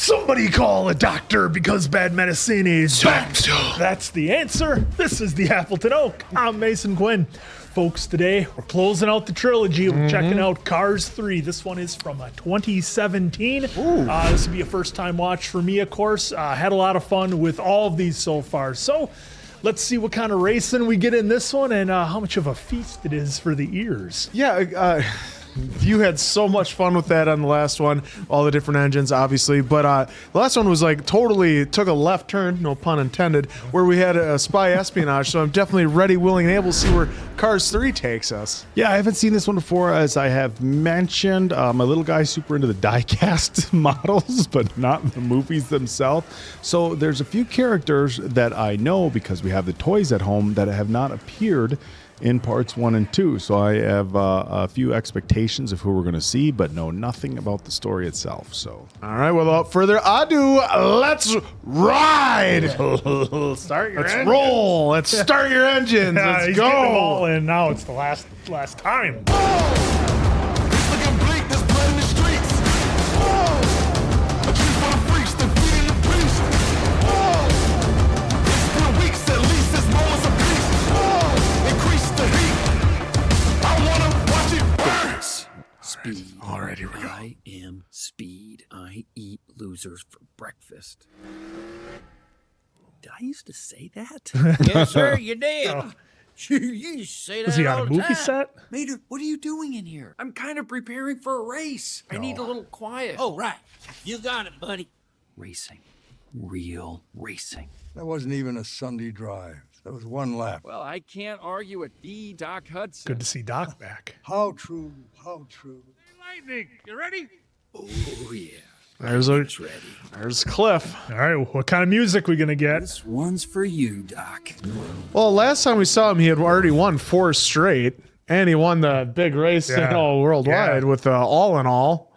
Somebody call a doctor because bad medicine is bad. That's the answer. This is the Appleton Oak. I'm Mason Quinn. Folks, today we're closing out the trilogy. We're checking out Cars 3. This one is from 2017. This will be a first-time watch for me, of course. Had a lot of fun with all of these so far. So let's see what kind of racing we get in this one and how much of a feast it is for the ears. Yeah, you had so much fun with that on the last one, all the different engines, obviously. But the last one was like totally took a left turn, no pun intended, where we had a spy espionage. So I'm definitely ready, willing, and able to see where Cars 3 takes us. Yeah, I haven't seen this one before, as I have mentioned. My little guy's super into the die-cast models, but not the movies themselves. So there's a few characters that I know because we have the toys at home that have not appeared in parts 1 and 2. So I have a few expectations of who we're going to see, but know nothing about the story itself. So, all right, without further ado, let's ride. Start your Let's engine. roll. Let's start your engines. Let's He's go. getting them all in now. It's the last time. Speed. Already we go. I am speed. I eat losers for breakfast. Did I used to say that? Yes, sir, you did. You used to say that Was he all on a the movie time. set? Mater, what are you doing in here? I'm kind of preparing for a race. I need a little quiet. Oh, right. You got it, buddy. Racing. Real racing. That wasn't even a Sunday drive. That was one lap. Well, I can't argue with the Doc Hudson. Good to see Doc back. How true, how true. Lightning, you ready? Oh, yeah. There's Cliff. All right, what kind of music we gonna get? This one's for you, Doc. Well, last time we saw him, he had already won 4 straight, and he won the big race worldwide with All in All.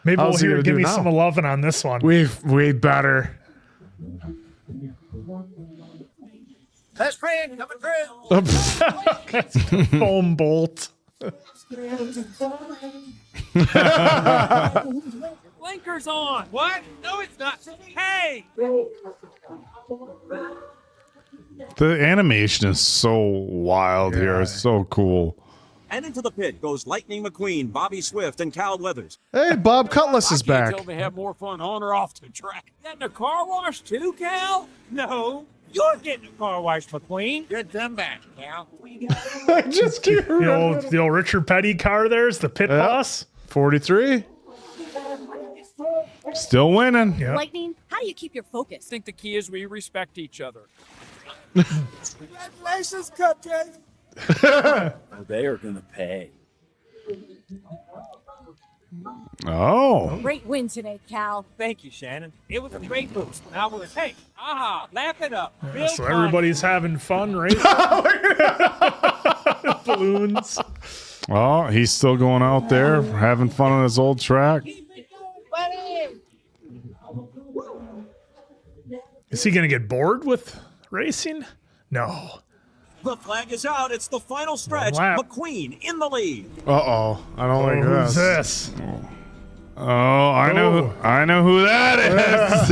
Maybe How's he we'll gonna give do me now? some loving on this one. We better. Best friend coming through. Foam bolt. Blinkers on. What? No, it's not. Hey! the animation is so wild here. It's so cool. And into the pit goes Lightning McQueen, Bobby Swift, and Cal Weathers. Hey, Bob Cutlass is I can't back. tell me have more fun on or off the track. Getting a car wash too, Cal? No. You're getting a car wash, McQueen. Get them back, Cal. I just can't remember. The old Richard Petty car there's the pit boss. 43. Still winning. Yep. Lightning, how do you keep your focus? I think the key is we respect each other. Congratulations, Cupcake! They are gonna pay. Oh. Great win today, Cal. Thank you, Shannon. It was a great boost. Now we're hey, laugh it up. Real So fun. everybody's having fun, right? Balloons. Oh, he's still going out there having fun on his old track. Is he gonna get bored with racing? No. The flag is out. It's the final stretch. Lap. McQueen in the lead. Uh-oh. I don't like Who's this. this? Oh, I know who that is.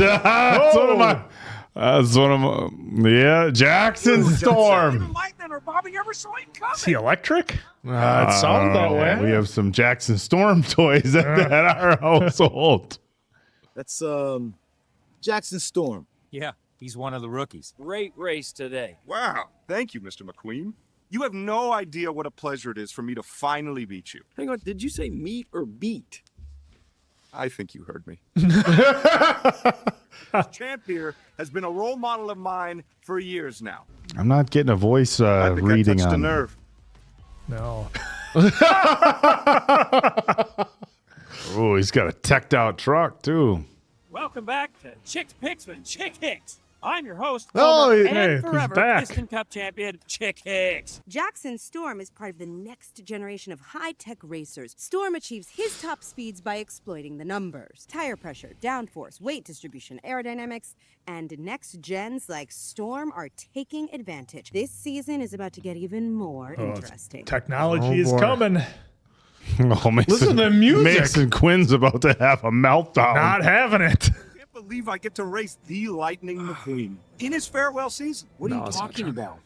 That's one of my, yeah, Jackson Storm. Even Lightning or Bobby ever saw him coming. Is he electric? It sounds that way. We have some Jackson Storm toys at our household. That's Jackson Storm. Yeah, he's one of the rookies. Great race today. Wow. Thank you, Mr. McQueen. You have no idea what a pleasure it is for me to finally beat you. Hang on, did you say meet or beat? I think you heard me. Champ here has been a role model of mine for years now. I'm not getting a voice I think reading I touched a on. nerve. No. Oh, he's got a teched out truck too. Welcome back to Chick's Picks with Chick Hicks. I'm your host, Oh, former hey, and he's forever back. Piston Cup champion, Chick Hicks. Jackson Storm is part of the next generation of high-tech racers. Storm achieves his top speeds by exploiting the numbers. Tire pressure, downforce, weight distribution, aerodynamics, and next gens like Storm are taking advantage. This season is about to get even more interesting. Technology is coming. Oh, Mason, Listen to the music. Mason Quinn's about to have a meltdown. Not having it. believe I get to race the Lightning McQueen in his farewell season. What are No, you it's not talking true. about?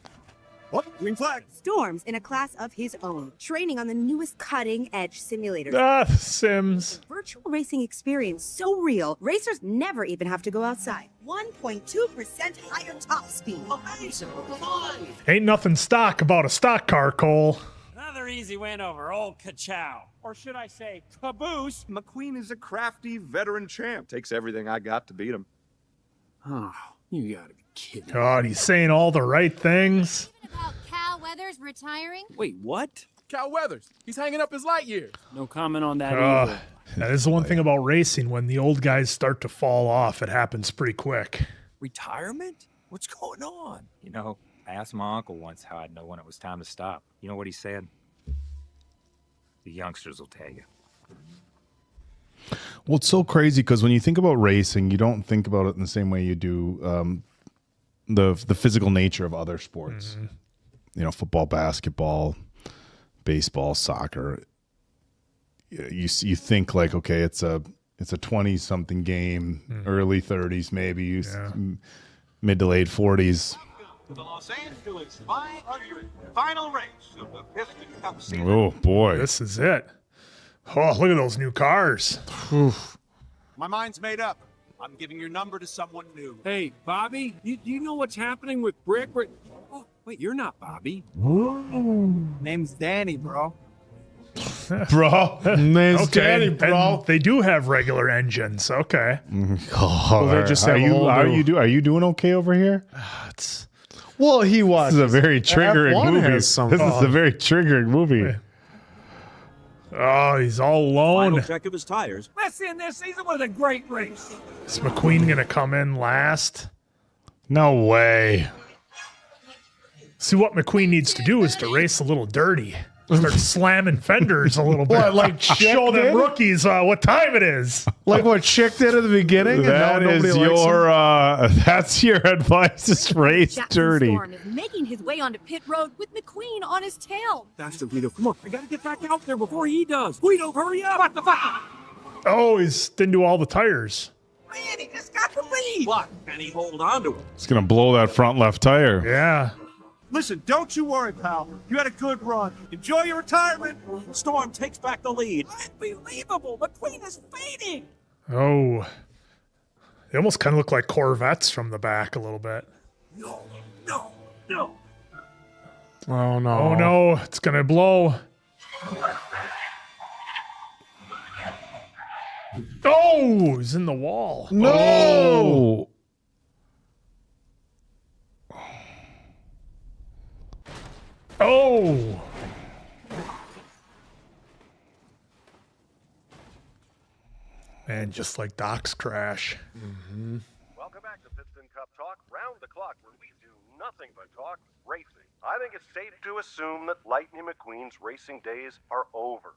What? Green flag. Storm's in a class of his own, training on the newest cutting-edge simulators. Ah, Sims. Virtual racing experience so real, racers never even have to go outside. 1.2% higher top speed. Amazing. Come on. Ain't nothing stock about a stock car, Cole. Another easy win over old Kachow. Or should I say, Caboose? McQueen is a crafty veteran champ. Takes everything I got to beat him. Oh, you gotta be kidding. God, he's saying all the right things. About Cal Weathers retiring? Wait, what? Cal Weathers. He's hanging up his light years. No comment on that either. That is the one thing about racing. When the old guys start to fall off, it happens pretty quick. Retirement? What's going on? You know, I asked my uncle once how I'd know when it was time to stop. You know what he said? The youngsters will tell you. Well, it's so crazy because when you think about racing, you don't think about it in the same way you do the physical nature of other sports. Mm-hmm. You know, football, basketball, baseball, soccer. You think like, okay, it's a 20-something game, early 30s maybe, mid to late 40s. The Los Angeles 500 final race of the Piston Cup season. Oh boy, this is it. Oh, look at those new cars. My mind's made up. I'm giving your number to someone new. Hey, Bobby, do you know what's happening with Brick? Oh, wait, you're not Bobby. Name's Danny, bro. Bro, name's Danny, and bro. they do have regular engines. Okay. Well, they just have a whole new- are you doing okay over here? Well, he was. This is a very triggering F1 movie. has some- This is a very triggering movie. Oh, he's all alone. Final check of his tires. Let's end this season with a great race. Is McQueen gonna come in last? No way. See, what McQueen needs to do is to race a little dirty. Start slamming fenders a little bit. What, like Chick show them did? rookies what time it is. Like what Chick did at the beginning? That and now is nobody likes him? that's your advice. Is race Jackson dirty. Storm is making his way onto pit road with McQueen on his tail. Faster, Guido. Come on, I gotta get back out there before he does. Guido, hurry up! What the fuck? Oh, he's didn't do all the tires. Man, he just got the lead. What? Can he hold on to it? It's gonna blow that front left tire. Yeah. Listen, don't you worry, pal. You had a good run. Enjoy your retirement. Storm takes back the lead. Unbelievable. McQueen is fading. Oh. They almost kind of look like Corvettes from the back a little bit. No. Oh, no. Oh, no. It's going to blow. Oh, he's in the wall. No. Oh. Man, just like Doc's crash. Welcome back to Piston Cup Talk, round the clock, where we do nothing but talk racing. I think it's safe to assume that Lightning McQueen's racing days are over.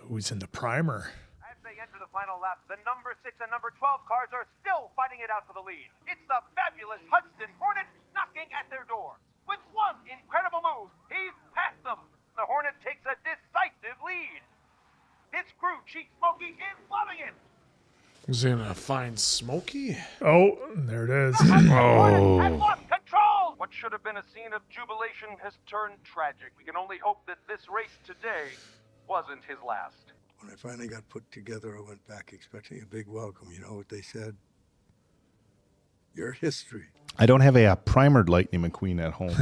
Who's in the primer? As they enter the final lap, the number 6 and number 12 cars are still fighting it out for the lead. It's the fabulous Hudson Hornet knocking at their door. With one incredible move, he's passed them. The Hornet takes a decisive lead. His crew, Chief Smokey, is loving it. Is he gonna find Smokey? Oh, there it is. Hornet has lost control. What should have been a scene of jubilation has turned tragic. We can only hope that this race today wasn't his last. When I finally got put together, I went back expecting a big welcome. You know what they said? Your history. I don't have a primered Lightning McQueen at home.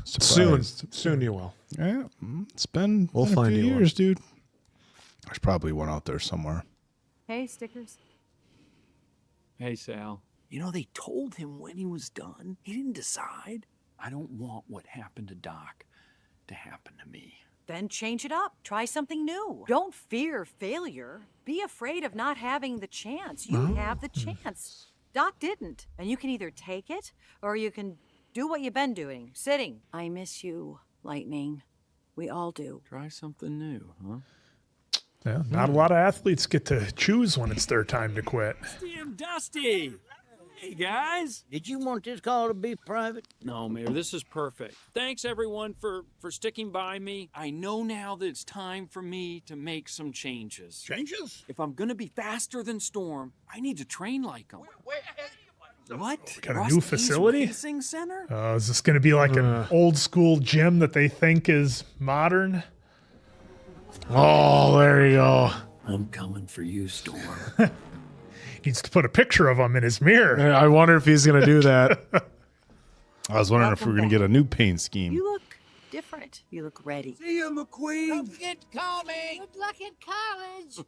Soon you will. Yeah, it's been, We'll been a find few you one. years, dude. There's probably one out there somewhere. Hey, stickers. Hey, Sal. You know, they told him when he was done. He didn't decide. I don't want what happened to Doc to happen to me. Then change it up. Try something new. Don't fear failure. Be afraid of not having the chance. You have the chance. Doc didn't. And you can either take it or you can do what you've been doing, sitting. I miss you, Lightning. We all do. Try something new, huh? Yeah, not a lot of athletes get to choose when it's their time to quit. Damn Dusty. Hey, guys. Did you want this call to be private? No, Mayor, this is perfect. Thanks, everyone, for sticking by me. I know now that it's time for me to make some changes. Changes? If I'm gonna be faster than Storm, I need to train like him. What? Got a Rust new East facility? Racing Center? Is this going to be like an old school gym that they think is modern? Oh, there you go. I'm coming for you, Storm. Needs to put a picture of him in his mirror. I wonder if he's going to do that. I was wondering if we were going to get a new paint scheme. You look different. You look ready. See you, McQueen. Don't forget to call me. Good luck at college.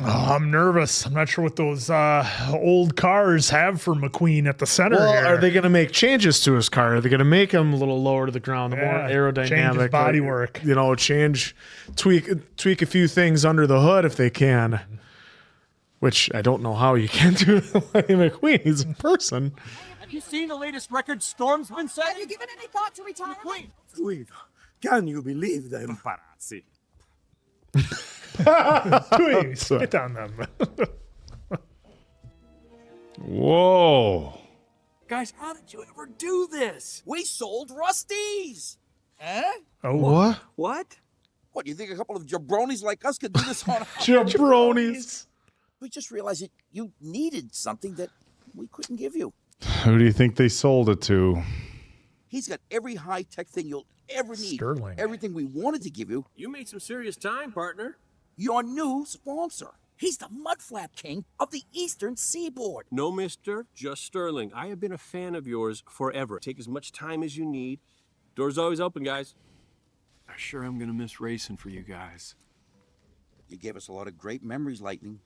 Oh, I'm nervous. I'm not sure what those old cars have for McQueen at the center Well, here. are they going to make changes to his car? Are they going to make him a little lower to the ground, the more aerodynamic? Change his bodywork. You know, tweak a few things under the hood if they can. Which I don't know how you can do with Lightning McQueen. He's a person. Have you seen the latest record Storm's been setting? Have you given any thought to retirement? Guido, can you believe them? Paparazzi. Please, spit on them. Whoa. Guys, how did you ever do this? We sold Rusties. Huh? Oh, what? What? What, you think a couple of jabronis like us could do this on Jabronis. We just realized that you needed something that we couldn't give you. Who do you think they sold it to? He's got every high-tech thing you'll ever need. Sterling. Everything we wanted to give you. You made some serious time, partner. Your new sponsor. He's the mudflap king of the Eastern Seaboard. No, mister, just Sterling. I have been a fan of yours forever. Take as much time as you need. Door's always open, guys. I sure am gonna miss racing for you guys. You gave us a lot of great memories, Lightning.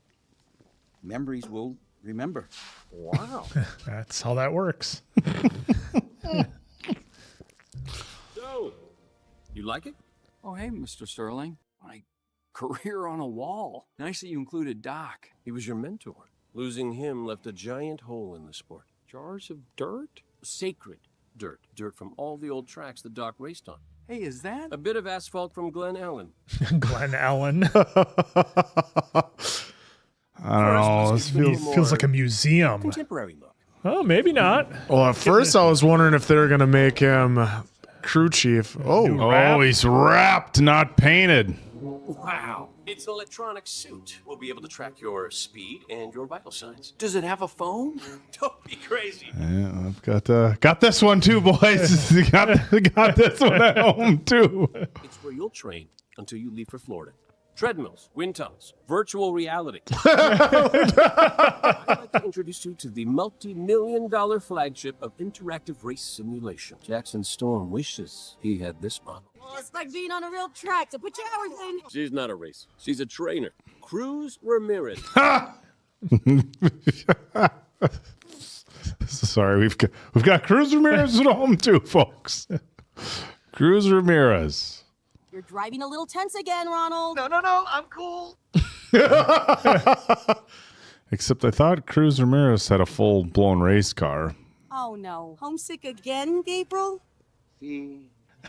Memories we'll remember. Wow. That's how that works. So, you like it? Oh, hey, Mr. Sterling. My career on a wall. Nice that you included Doc. He was your mentor. Losing him left a giant hole in the sport. Jars of dirt? Sacred dirt. Dirt from all the old tracks that Doc raced on. Hey, is that? A bit of asphalt from Glen Ellen. Glen Ellen. I don't know. This feels like a museum. Contemporary look. Oh, maybe not. Well, at first I was wondering if they were going to make him crew chief. Oh, he's wrapped, not painted. Wow. It's an electronic suit. We'll be able to track your speed and your vital signs. Does it have a phone? Don't be crazy. Yeah, I've got this one too, boys. got this one at home too. It's where you'll train until you leave for Florida. Treadmills, wind tunnels, virtual reality. I'd like to introduce you to the multi-million-dollar flagship of interactive race simulation. Jackson Storm wishes he had this model. It's like being on a real track to put your hours in. She's not a racer. She's a trainer. Cruz Ramirez. Sorry, we've got Cruz Ramirez at home too, folks. Cruz Ramirez. You're driving a little tense again, Ronald. No, I'm cool. Except I thought Cruz Ramirez had a full-blown race car. Oh no. Homesick again, Gabriel? Sí.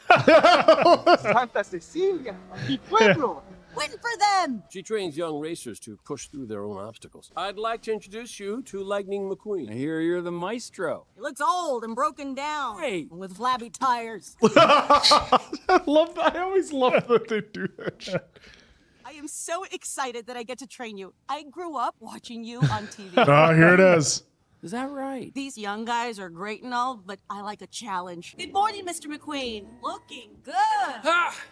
Santa Cecilia. Mi pueblo. Win for them. She trains young racers to push through their own obstacles. I'd like to introduce you to Lightning McQueen. I hear you're the maestro. He looks old and broken down. Hey. With flabby tires. I always love that they do that shit. I am so excited that I get to train you. I grew up watching you on TV. Oh, here it is. Is that right? These young guys are great and all, but I like a challenge. Good morning, Mr. McQueen. Looking good.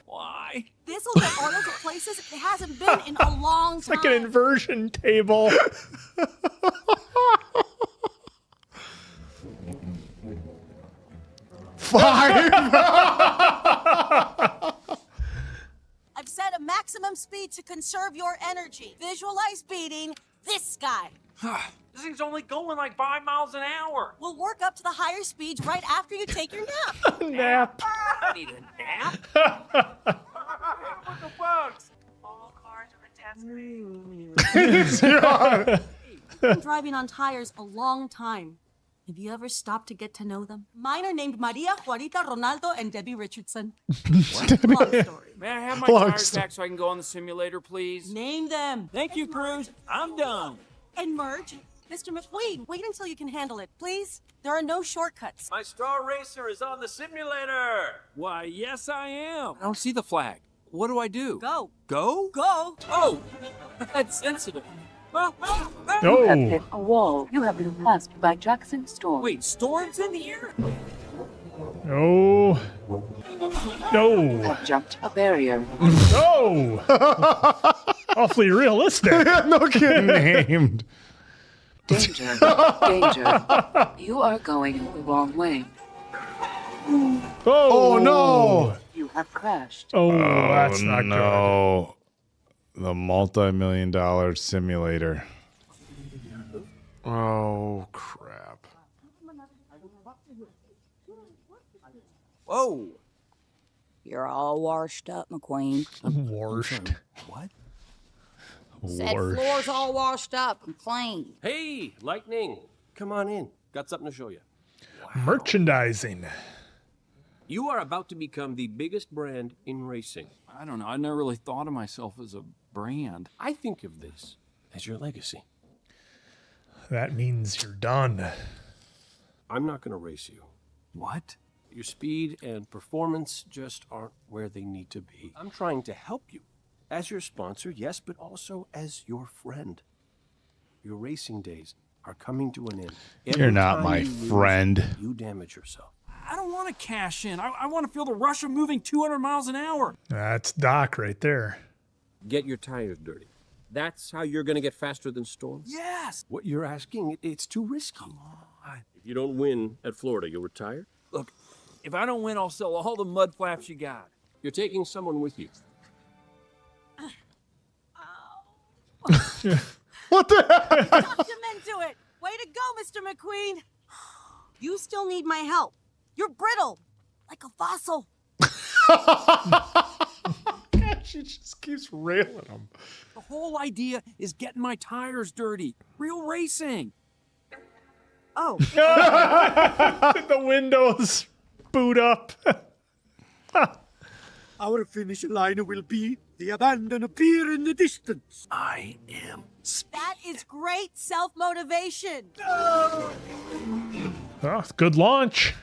Why? This will get oil to places it hasn't been in a long time. It's like an inversion table. Five. I've set a maximum speed to conserve your energy. Visualize beating this guy. This thing's only going like 5 miles an hour. We'll work up to the higher speeds right after you take your nap. Nap. I need a nap. What the bugs? All cars are tested. I've been driving on tires a long time. Have you ever stopped to get to know them? Mine are named Maria, Juanita, Ronaldo, and Debbie Richardson. Long story. May I have my Long tires story. back so I can go on the simulator, please? Name them. Thank you, Cruz. I'm done. And merge. Mr. McQueen, wait until you can handle it, please. There are no shortcuts. My star racer is on the simulator. Why, yes, I am. I don't see the flag. What do I do? Go. Go? Go. Oh, that's sensitive. You have hit a wall. You have been passed by Jackson Storm. Wait, Storm's in the air? No. No. Have jumped a barrier. No. Awfully realistic. No kidding. Named. Danger. Danger. You are going the wrong way. Oh no. You have crashed. Oh, that's not good. No. The multi-million-dollar simulator. Oh crap. Whoa. You're all washed up, McQueen. Washed. What? Said floor's all washed up and clean. Hey, Lightning. Come on in. Got something to show you. Merchandising. You are about to become the biggest brand in racing. I don't know. I never really thought of myself as a brand. I think of this as your legacy. That means you're done. I'm not going to race you. What? Your speed and performance just aren't where they need to be. I'm trying to help you. As your sponsor, yes, but also as your friend. Your racing days are coming to an end. You're not my friend. You damage yourself. I don't want to cash in. I want to feel the rush of moving 200 miles an hour. That's Doc right there. Get your tires dirty. That's how you're going to get faster than Storm? Yes. What you're asking, it's too risky. Come on. If you don't win at Florida, you'll retire? Look, if I don't win, I'll sell all the mud flaps you got. You're taking someone with you. What the heck? Talked him into it. Way to go, Mr. McQueen. You still need my help. You're brittle, like a fossil. She just keeps railing him. The whole idea is getting my tires dirty. Real racing. Oh. The windows boot up. Our finish line will be the abandoned pier in the distance. I am. That is great self-motivation. Oh, it's good launch.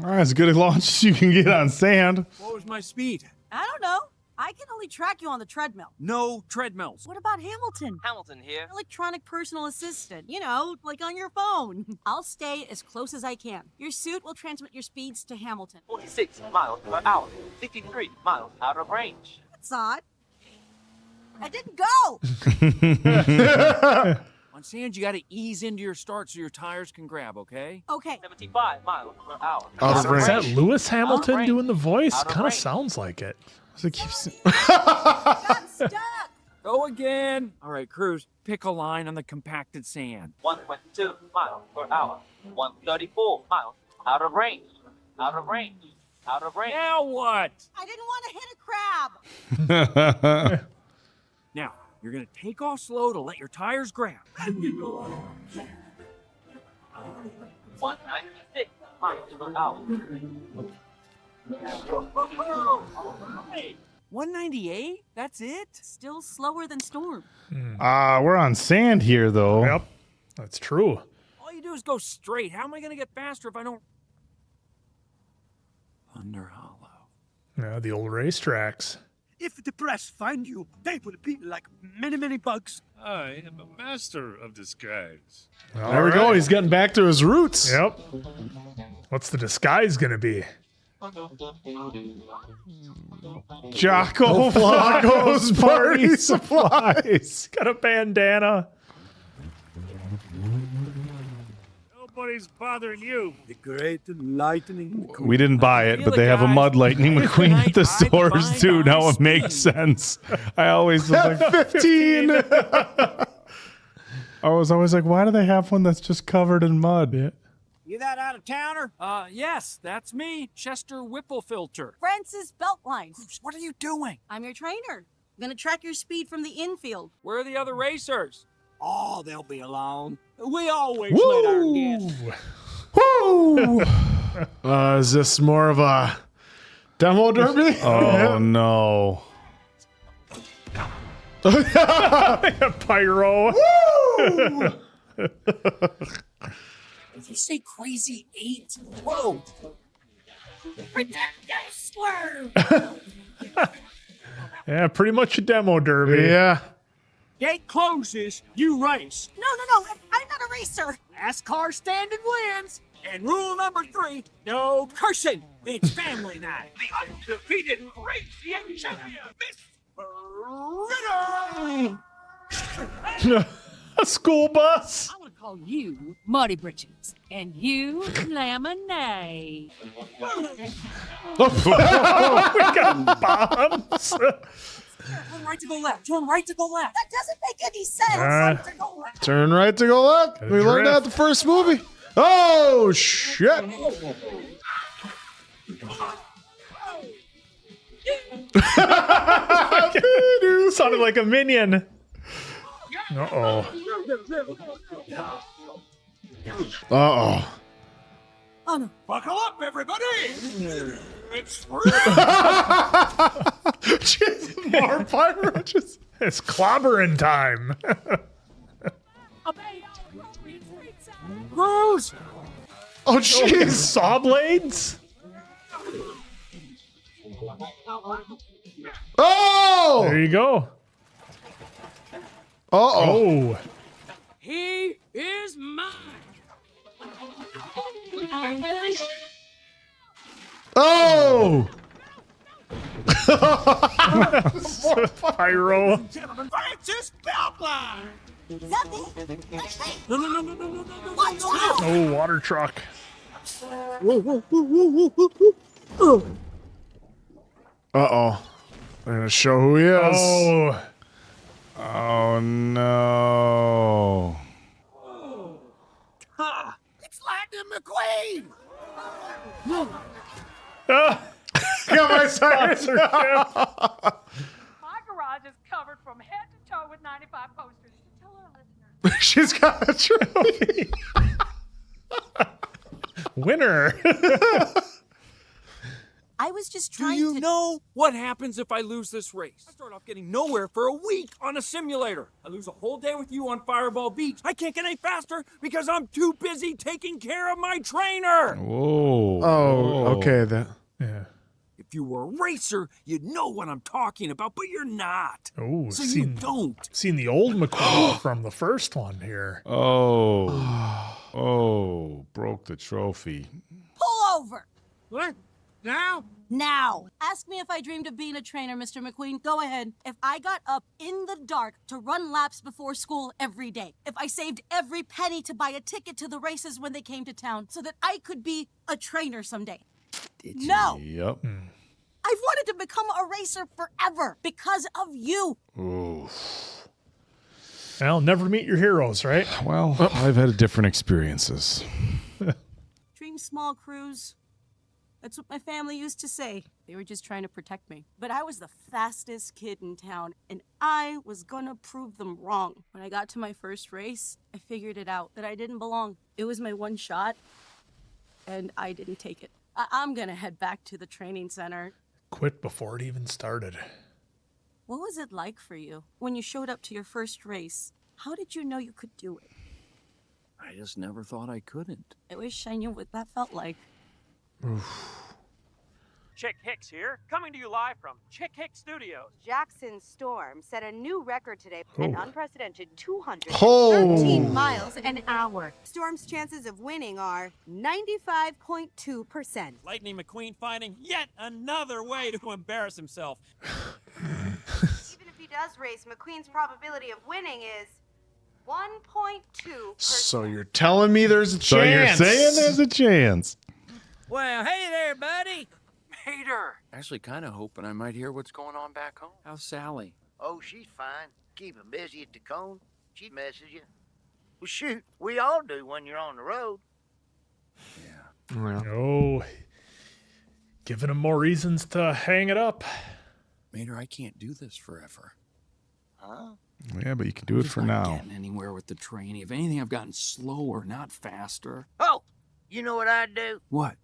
All right, as good a launch as you can get on sand. What was my speed? I don't know. I can only track you on the treadmill. No treadmills. What about Hamilton? Hamilton here. Electronic personal assistant. You know, like on your phone. I'll stay as close as I can. Your suit will transmit your speeds to Hamilton. 46 miles per hour. 63 miles out of range. That's odd. I didn't go. On sand, you got to ease into your start so your tires can grab, okay? Okay. 75 miles per hour. Is that Lewis Hamilton range. doing the voice? Out of Kind of range. sounds like it. So it keeps. Got stuck. Go again. All right, Cruz, pick a line on the compacted sand. 122 miles per hour. 134 miles out of range. Out of range. Out of range. Now what? I didn't want to hit a crab. Now, you're going to take off slow to let your tires grab. 196 miles per hour. 198? That's it? Still slower than Storm. We're on sand here, though. Yep, that's true. All you do is go straight. How am I going to get faster if I don't... Thunder Hollow. Yeah, the old racetracks. If the press find you, they will be like many, many bugs. I am a master of disguise. There we go. He's getting back to his roots. Yep. What's the disguise going to be? Jocko Flacco's party supplies. Got a bandana. Nobody's bothering you. The great lightning. We didn't buy it, but they have a mud lightning McQueen at the stores too. Now it makes sense. I always was like 15. I was always like, why do they have one that's just covered in mud? Yeah. You that out of towner? Yes, that's me, Chester Whipplefilter. Francis Beltline. What are you doing? I'm your trainer. I'm going to track your speed from the infield. Where are the other racers? Oh, they'll be alone. We always Woo! let our guests. Woo! Is this more of a Demo derby? Oh no. Pyro. Woo! If you say crazy 8, whoa! Swerve! Yeah, pretty much a demo derby. Yeah. Gate closes, you race. No, I'm not a racer. Last car standing wins. And rule number 3, no cursing. It's family night. The undefeated racing champion, Miss Ritter! A school bus. I'm gonna call you Muddy Britches and you Lemonade. We got bombs. Turn right to go left. Turn right to go left. That doesn't make any sense. Turn right to go left. We learned that the first movie. Oh, shit. Sounded like a minion. Uh-oh. Uh-oh. Oh, no. Buckle up, everybody. It's More pyro. It's clobbering time. Cruz! Oh, jeez. Saw blades? Oh! There you go. Uh-oh. Oh. He is mine. Oh! Pyro. Gentlemen, Francis Belkline. Is that me? That's me. No. Watch out! Oh, water truck. Uh-oh. They're gonna show who he is. Oh. Oh no. Ha! It's Lightning McQueen. Got my science. My garage is covered from head to toe with 95 posters. Tell our listeners. She's got a trophy. Winner. I was just Do trying you to... know what happens if I lose this race? I start off getting nowhere for a week on a simulator. I lose a whole day with you on Fireball Beach. I can't get any faster because I'm too busy taking care of my trainer. Whoa. Oh, okay. That. Yeah. If you were a racer, you'd know what I'm talking about, but you're not. Oh, So you don't. Seen the old McQueen from the first one here. Oh. Oh, broke the trophy. Pull over. What? Now? Now. Ask me if I dreamed of being a trainer, Mr. McQueen. Go ahead. If I got up in the dark to run laps before school every day, if I saved every penny to buy a ticket to the races when they came to town so that I could be a trainer someday. No. Yep. I've wanted to become a racer forever because of you. Ooh. Well, never meet your heroes, right? Well, I've had different experiences. Dream small, Cruz. That's what my family used to say. They were just trying to protect me. But I was the fastest kid in town, and I was gonna prove them wrong. When I got to my first race, I figured it out, that I didn't belong. It was my one shot, and I didn't take it. I'm gonna head back to the training center. Quit before it even started. What was it like for you when you showed up to your first race? How did you know you could do it? I just never thought I couldn't. I wish I knew what that felt like. Chick Hicks here, coming to you live from Chick Hicks Studios. Jackson Storm set a new record today, an Oh. unprecedented 213 Oh. miles an hour. Storm's chances of winning are 95.2%. Lightning McQueen finding yet another way to embarrass himself. Even if he does race, McQueen's probability of winning is 1.2%. So you're telling me there's a chance? So you're saying there's a chance? Well, hey there, buddy. Mater! Actually, kind of hoping I might hear what's going on back home. How's Sally? Oh, she's fine. Keep him busy at the cone. She messes you. Well, shoot, we all do when you're on the road. Oh, giving him more reasons to hang it up. Mater, I can't do this forever. Huh? Yeah, but you can do it for Not now. getting anywhere with the training. If anything, I've gotten slower, not faster. Oh, you know what I'd do? What?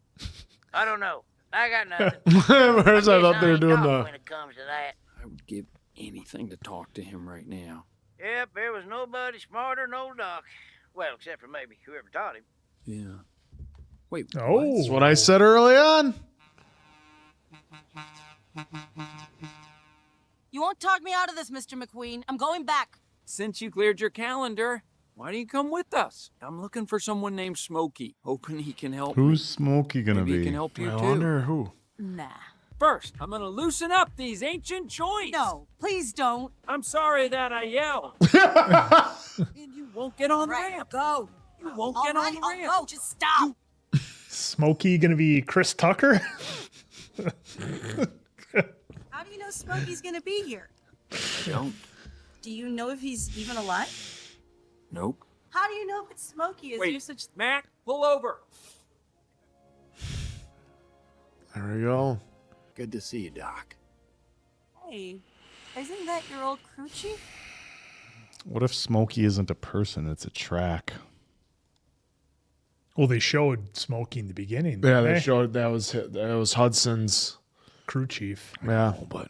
I don't know. I got nothing. Where's I thought they were doing the. When it comes to that. I would give anything to talk to him right now. Yep, there was nobody smarter than old Doc. Well, except for maybe whoever taught him. Yeah. Wait. Oh, That's what I said early on. You won't talk me out of this, Mr. McQueen. I'm going back. Since you cleared your calendar, why don't you come with us? I'm looking for someone named Smokey, hoping he can help me. Who's Smokey gonna Maybe he be? can help you I too. wonder who. Nah. First, I'm gonna loosen up these ancient joints. No, please don't. I'm sorry that I yelled. And you won't get on the ramp. Go. You won't All get right, on the I'll ramp. go. Just stop. Smokey gonna be Chris Tucker? How do you know Smokey's gonna be here? I don't. Do you know if he's even alive? Nope. How do you know if it's Smokey? Is Wait, there such... Mac, pull over. There we go. Good to see you, Doc. Hey, isn't that your old crew chief? What if Smokey isn't a person? It's a track. Well, they showed Smokey in the beginning. Yeah, didn't they showed that was Hudson's crew chief. Yeah, but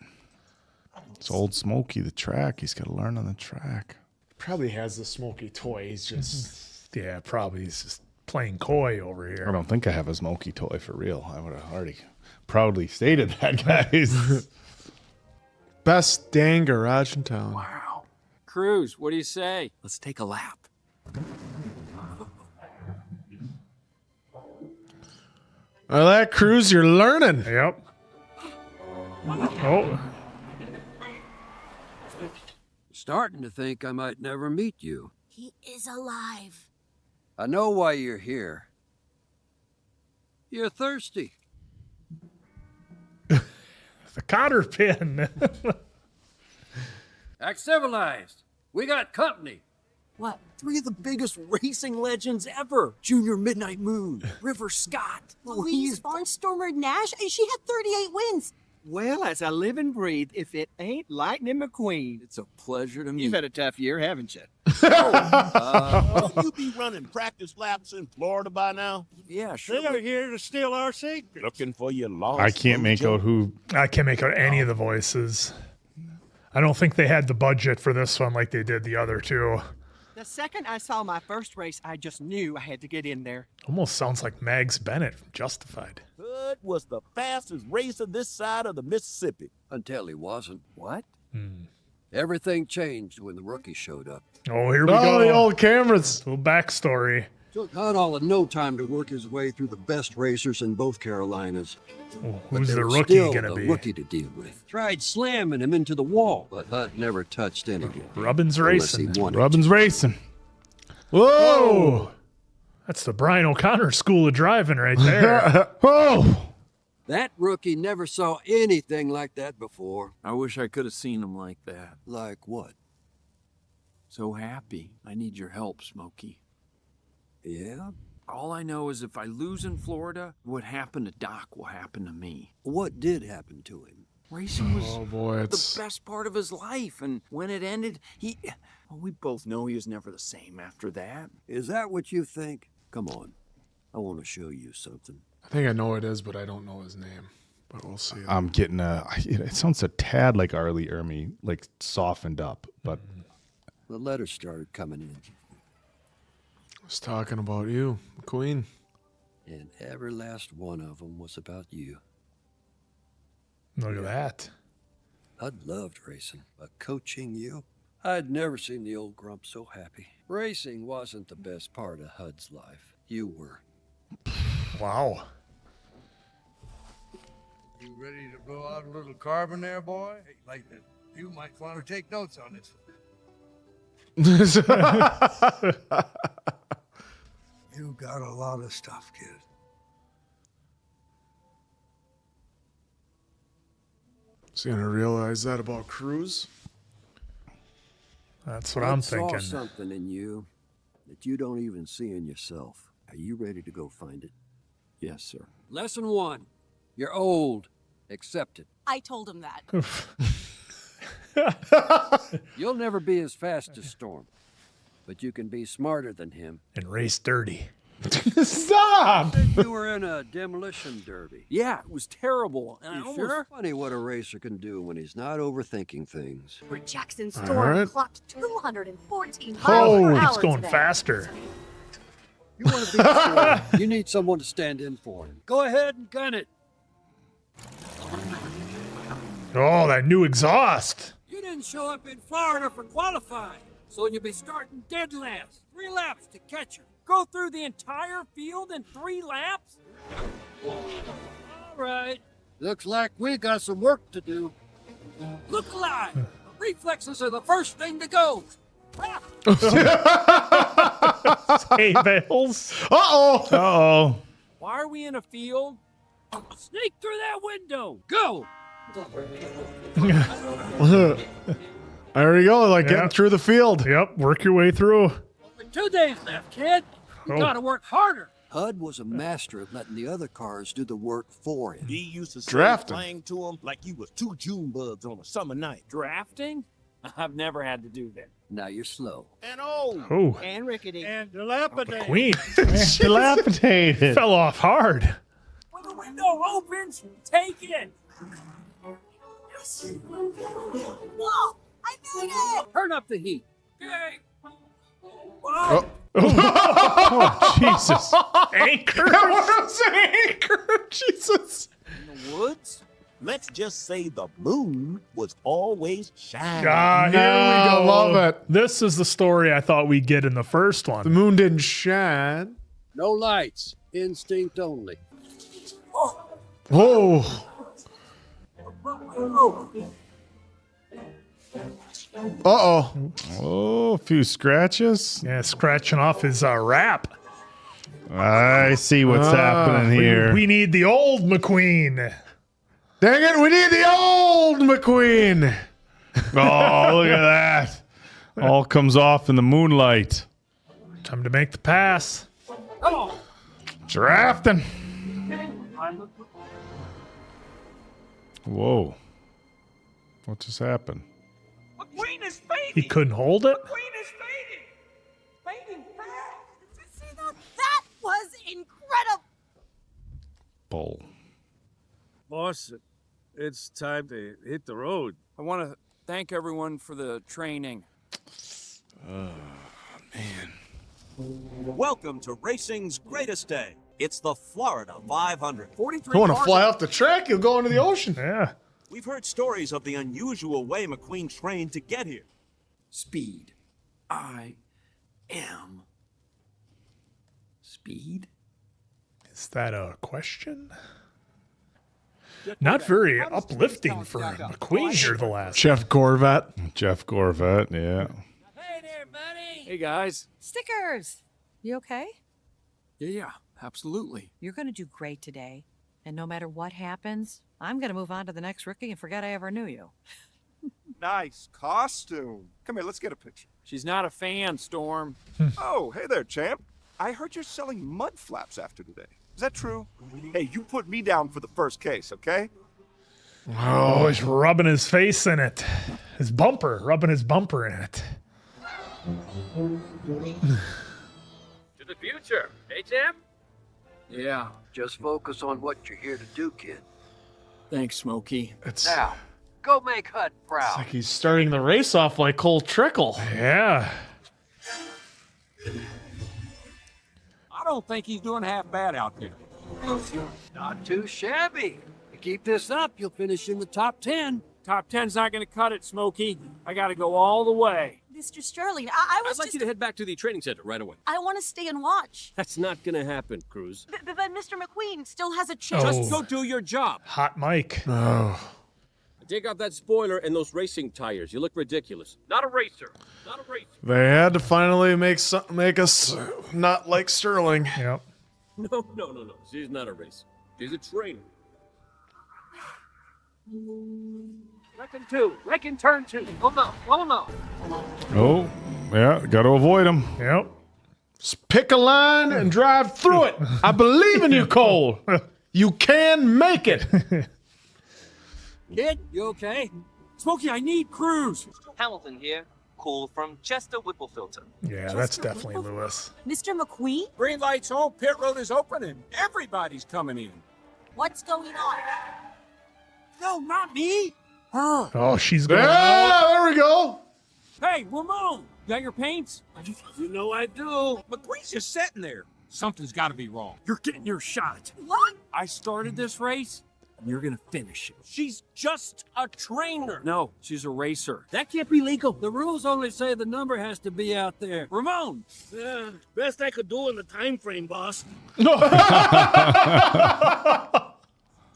it's old Smokey, the track. He's got to learn on the track. Probably has the Smokey toy. He's just Yeah, probably he's just playing coy over here. I don't think I have a Smokey toy for real. I would have already proudly stated that, guys. best dang garage in town. Wow. Cruz, what do you say? Let's take a lap. Well, that Cruz, you're learning. Yep. Oh. Starting to think I might never meet you. He is alive. I know why you're here. You're thirsty. The cotter pin. Act civilized. We got company. What? 3 of the biggest racing legends ever. Junior Midnight Moon, River Scott, Louise Barnstormer Nash, and she had 38 wins. Well, as I live and breathe, if it ain't Lightning McQueen, it's a pleasure to meet. You've had a tough year, haven't you? Wouldn't you be running practice laps in Florida by now? Yeah, sure. They are here to steal our secret. Looking for your lost. I can't make out who. I can't make out any of the voices. I don't think they had the budget for this one like they did the other two. The second I saw my first race, I just knew I had to get in there. Almost sounds like Mags Bennett from Justified. Hood was the fastest racer this side of the Mississippi. Until he wasn't. What? Everything changed when the rookie showed up. Oh, here we go. the old cameras. Little backstory. Took Hud all of no time to work his way through the best racers in both Carolinas. Oh, But who's there the was rookie still gonna the be? rookie to deal with. Tried slamming him into the wall, but Hud never touched anyone. Robbins Unless he Racing. wanted Robbins Racing. Whoa! That's the Brian O'Connor School of Driving right there. Whoa! That rookie never saw anything like that before. I wish I could have seen him like that. Like what? So happy. I need your help, Smokey. Yeah? All I know is if I lose in Florida, what happened to Doc will happen to me. What did happen to him? Racing was Oh boy, the it's best part of his life, and when it ended, well, we both know he was never the same after that. Is that what you think? Come on. I want to show you something. I think I know what it is, but I don't know his name. But we'll see. I'm getting it sounds a tad like Armie, like softened up, but The letters started coming in, I was talking about you, McQueen. and every last one of them was about you. Look at that. I'd loved racing, but coaching you, I'd never seen the old grump so happy. Racing wasn't the best part of Hud's life. You were. Wow. You ready to blow out a little carbon there, boy? Hey, like that. You might want to take notes on this. You got a lot of stuff, kid. Is he gonna realize that about Cruz? That's what I'm thinking. I saw something in you that you don't even see in yourself. Are you ready to go find it? Yes, sir. Lesson 1. You're old. Accept it. I told him that. You'll never be as fast as Storm, but you can be smarter than him. And race dirty. Stop! You were in a demolition derby. Yeah, it was terrible. And I You almost- sure? Funny what a racer can do when he's not overthinking things. Where Jackson All Storm right. clocked 214 miles Oh, per hour it's going today. faster. You want to beat Storm, you need someone to stand in for him. Go ahead and gun it. Oh, that new exhaust. You didn't show up in Florida for qualifying, so you'll be starting dead last. 3 laps to catch her. Go through the entire field in 3 laps? All right. Looks like we got some work to do. Look alive. Reflexes are the first thing to go. Hey, Bales. Uh-oh. Uh-oh. Why are we in a field? Sneak through that window. Go. There you go, like Yeah. getting through the field. Yep, work your way through. Only 2 days left, kid. You Oh. gotta work harder. Hud was a master at letting the other cars do the work for him. He used to say Drafting. playing to him like you was 2 June bugs on a summer night. Drafting? I've never had to do that. Now you're slow. And old. Oh, And rickety. And dilapidated. Queen. Dilapidated. Fell off hard. When the window opens, take it. Yes. Whoa! I made it! Turn up the heat. Okay. Oh. Oh, Jesus. Anchor. Anchor. Jesus. In the woods? Let's just say the moon was always shining. Ah, here we No, go. love it. This is the story I thought we'd get in the first The one. moon didn't shine. No lights. Instinct only. Whoa. Uh-oh. Oh, a few scratches. Yeah, scratching off his wrap. I see what's happening here. We need the old McQueen. Dang it, we need the old McQueen. Oh, look at that. All comes off in the moonlight. Time to make the pass. Oh. Drafting. Whoa. What just happened? McQueen is fading. He couldn't hold it? McQueen is fading. Fading fast. Did you see that? That was incredible! Bull. Boss, it's time to hit the road. I want to thank everyone for the training. Welcome to racing's greatest day. It's the Florida 500. 43 You want to cars fly off the track? You'll go into the ocean. Yeah. We've heard stories of the unusual way McQueen trained to get here. Speed. I am speed. Is that a question? Not very uplifting for McQueen here the last. Jeff Corvette. Jeff Corvette, yeah. Hey there, buddy. Hey, guys. Stickers! You okay? Yeah, absolutely. You're going to do great today. And no matter what happens, I'm going to move on to the next rookie and forget I ever knew you. Nice costume. Come here, let's get a picture. She's not a fan, Storm. Oh, hey there, champ. I heard you're selling mud flaps after today. Is that true? Hey, you put me down for the first case, okay? Oh, he's rubbing his face in it. His bumper, rubbing his bumper in it. To the future, hey, champ? Yeah. Just focus on what you're here to do, kid. Thanks, Smokey. It's Now, go make Hud proud. like he's starting the race off like Cole Trickle. Yeah. I don't think he's doing half bad out there. Not too shabby. You keep this up, you'll finish in the top 10. Top 10's not going to cut it, Smokey. I got to go all the way. Mr. Sterling, I was I'd like just... you to head back to the training center right away. I want to stay and watch. That's not gonna happen, Cruz. But Mr. McQueen still has a chance. Just go do your job. Hot mic. Oh. Take off that spoiler and those racing tires. You look ridiculous. Not a racer. Not a racer. They had to finally make us not like Sterling. Yep. No. She's not a racer. She's a trainer. Reckon 2. Reckon turn 2. Oh, no. Oh, no. Oh, yeah, got to avoid him. Yep. Just pick a line and drive through it. I believe in you, Cole. You can make it. Kid, you okay? Smokey, I need Cruz. Hamilton here. cool from Chester Whipplefilter. Yeah, that's definitely Lewis. Mr. McQueen? Green light's home, pit road is opening. Everybody's coming in. What's going on? No, not me. Her. Oh, she's going Yeah, out. there we go. Hey, Ramon, got your paints? You know I do. McQueen's just sitting there. Something's got to be wrong. You're getting your shot. What? I started this race, and you're gonna finish it. She's just a trainer. No, she's a racer. That can't be legal. The rules only say the number has to be out there. Ramon, Best I could do in the time frame, boss.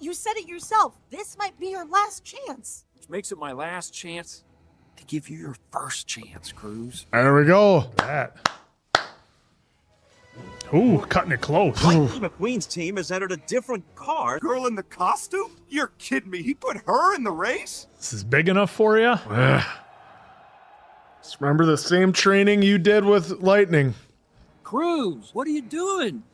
You said it yourself. This might be your last chance. which makes it my last chance to give you your first chance, Cruz. There we go. That. Ooh, cutting it close. McQueen's team has entered a different car. Girl in the costume? You're kidding me. He put her in the race? This is big enough for you? Just remember the same training you did with Lightning. Cruz, what are you doing?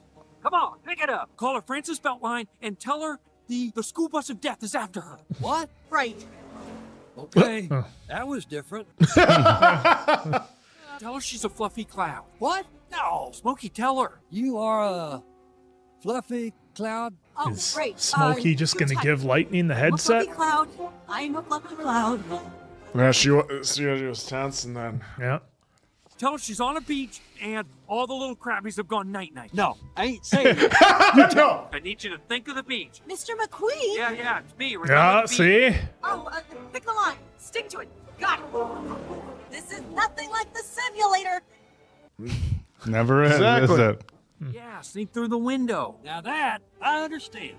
Come on, pick it up. Call her Francis Beltline and tell her the school bus of death is after her. What? Right. Okay, that was different. Tell her she's a fluffy cloud. What? No, Smokey, tell her. You are a fluffy cloud? Oh, Is great. Smokey just going to give Lightning the headset? Fluffy cloud. I'm a fluffy cloud. Yeah, she was tense and then. Yeah. Tell her she's on a beach and all the little crabbies have gone night-night. No, I ain't saying it. No. I need you to think of the beach. Mr. McQueen? Yeah, it's me. Remember Yeah, the beach? see? Oh, pick the line. Stick to it. Got it. This is nothing like the simulator. Never is, Exactly. is it? Yeah, sneak through the window. Now that, I understand.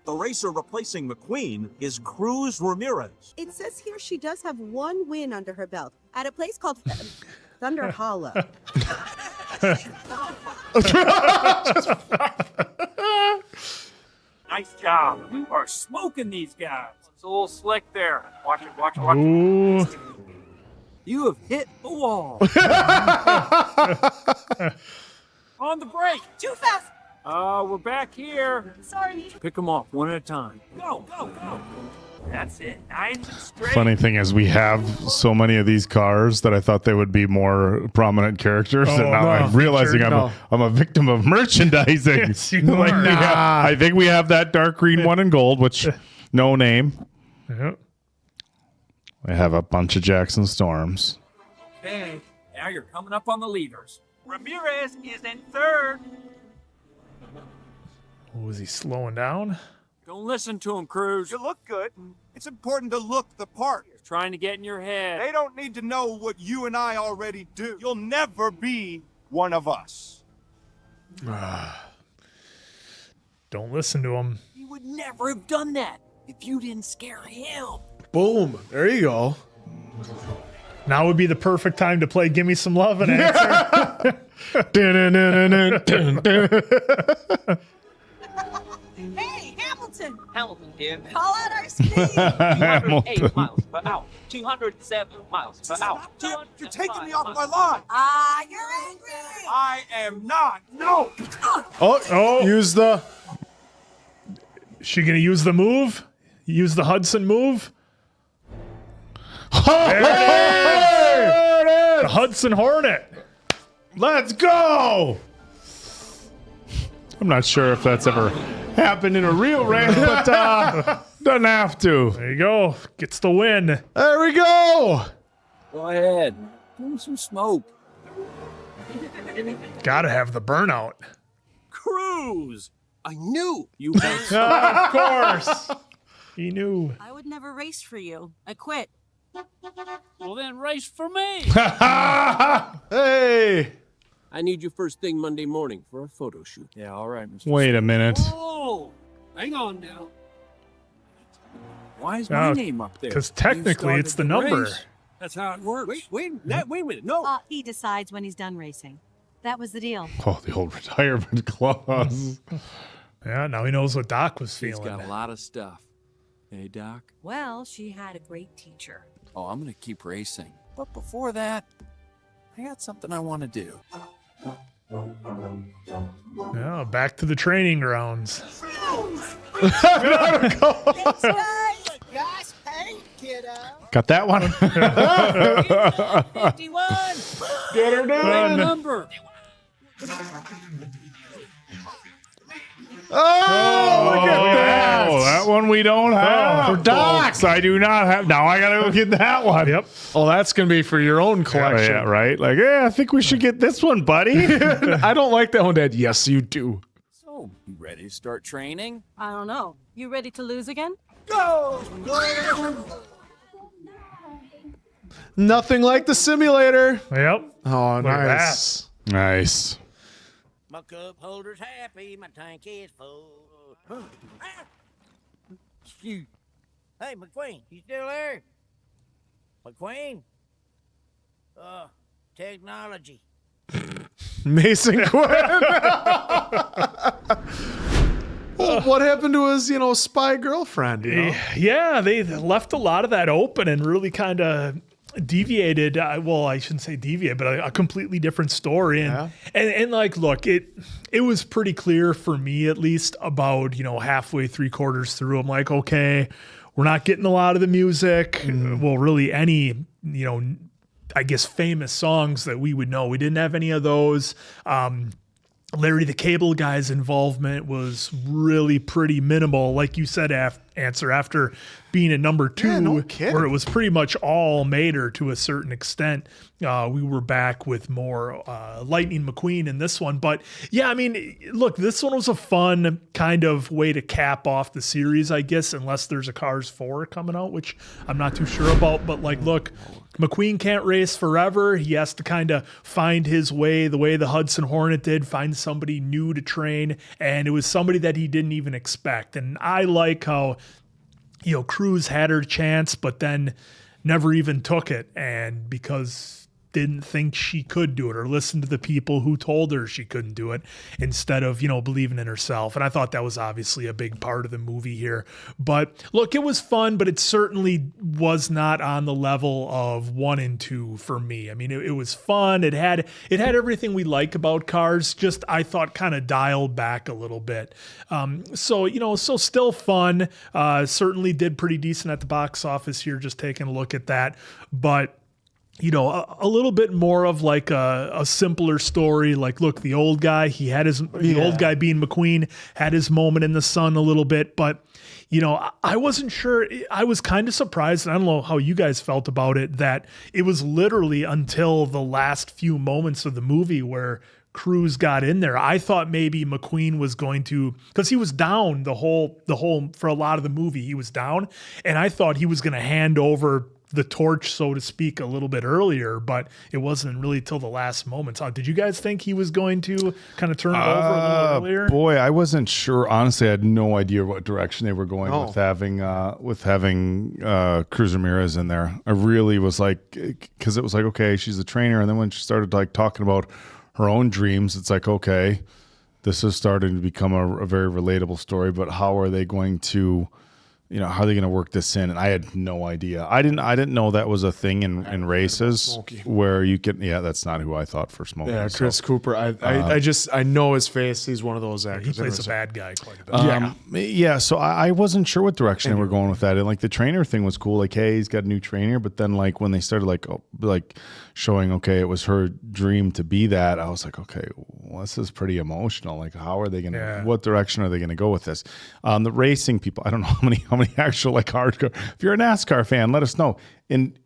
The racer replacing McQueen is Cruz Ramirez. It says here she does have one win under her belt at a place called Thunder Hollow. Nice job. You are smoking these guys. It's a little slick there. Watch it, watch it, watch it. Ooh. You have hit the wall. On the brake. Too fast. We're back here. Sorry. Pick them off one at a time. Go, go, go. That's it. Nice and straight. Funny thing is, we have so many of these cars that I thought they would be more prominent characters, and now no, I'm realizing sure, I'm a victim of merchandising. Yes, you Like, are. I think we have that dark green one in gold, which no name. Yep. I have a bunch of Jackson Storms. Okay, now you're coming up on the leaders. Ramirez is in third. Oh, is he slowing down? Don't listen to him, Cruz. You look good. It's important to look the part. He's trying to get in your head. They don't need to know what you and I already do. You'll never be one of us. Don't listen to him. He would never have done that if you didn't scare him. Boom. There you go. Now would be the perfect time to play Give Me Some Love and answer. Hey, Hamilton. Hamilton here. Call out our speed. 208 miles per hour. 207 miles per hour. You're taking me off my line. You're angry. I am not. No. Oh. Use the. She going to use the move? Use the Hudson move? There it is. The Hudson Hornet. Let's go. I'm not sure if that's ever happened in a real race, but doesn't have to. There you go. Gets the win. There we go. Go ahead. Give him some smoke. Gotta have the burnout. Cruz! I knew you Of course. He knew. I would never race for you. I quit. Well, then race for me. Hey. I need you first thing Monday morning for a photo shoot. Yeah, all right, Mr. Wait a minute. Oh, hang on now. Why is my name up there? Because technically it's the number. race. That's how it works. Wait a minute. No. He decides when he's done racing. That was the deal. Oh, the old retirement clause. Yeah, now he knows what Doc was He's feeling. got a lot of stuff. Hey, Doc? Well, she had a great teacher. Oh, I'm going to keep racing. But before that, I got something I want to do. Yeah, back to the training grounds. Cruz! Gas paint, kiddo. Got that one? 51. Get her done. Number. Oh, look at that. Oh, that one we don't have. For Doc. Folks. I do not have. Now I got to go get that one. Yep. Oh, that's going to be for your own collection. Yeah, right? Like, I think we should get this one, buddy. I don't like that one, Dad. Yes, you do. So, you ready to start training? I don't know. You ready to lose again? Go! Nothing like the simulator. Yep. Oh, Look at nice. Nice. My cup holder's happy, my tank is full. Ah! Shoot. Hey, McQueen, you still there? McQueen? Technology. Mason Quinn. Well, what happened to his, spy girlfriend? Yeah, they left a lot of that open and really kind of deviated. Well, I shouldn't say deviate, but a completely different story. And like, look, it was pretty clear for me, at least about, halfway, 3/4 through. I'm like, okay, we're not getting a lot of the music. Well, really any, I guess famous songs that we would know. We didn't have any of those. Larry the Cable Guy's involvement was really pretty minimal. Like you said, after being a number 2, where it was pretty much all Mater to a certain extent. We were back with more Lightning McQueen in this one. But yeah, I mean, look, this one was a fun kind of way to cap off the series, I guess, unless there's a Cars 4 coming out, which I'm not too sure about. But like, look, McQueen can't race forever. He has to kind of find his way the way the Hudson Hornet did, find somebody new to train. And it was somebody that he didn't even expect. And I like how, Cruz had her chance, but then never even took it. And because didn't think she could do it or listen to the people who told her she couldn't do it instead of, believing in herself. And I thought that was obviously a big part of the movie here. But look, it was fun, but it certainly was not on the level of 1 and 2 for me. I mean, it was fun. It had everything we like about Cars, just I thought kind of dialed back a little bit. So still fun. Certainly did pretty decent at the box office here, just taking a look at that. But a little bit more of like a simpler story. Like, look, the old guy, the old guy being McQueen had his moment in the sun a little bit, but I wasn't sure. I was kind of surprised, and I don't know how you guys felt about it, that it was literally until the last few moments of the movie where Cruz got in there. I thought maybe McQueen was going to, because he was down the whole for a lot of the movie, he was down, and I thought he was going to hand over the torch, so to speak, a little bit earlier, but it wasn't really till the last moments. Did you guys think he was going to kind of turn it over a little earlier? Boy, I wasn't sure. Honestly, I had no idea what direction they were going with having Cruz Ramirez in there. I really was like, because it was like, okay, she's a trainer, and then when she started like talking about her own dreams, it's like, okay, this is starting to become a very relatable story. But how are they going to? How are they going to work this in? And I had no idea. I didn't know that was a thing in races where you can. Yeah, that's not who I thought for Smokey. Yeah, Chris Cooper. I know his face. He's one of those actors. He plays a bad guy quite a bit. Yeah. So I wasn't sure what direction they were going with that. And like the trainer thing was cool. Like, hey, he's got a new trainer. But then like when they started like showing, okay, it was her dream to be that, I was like, okay, well, this is pretty emotional. Like, how are they going to? What direction are they going to go with this? The racing people. I don't know how many actual like hardcore. If you're a NASCAR fan, let us know. And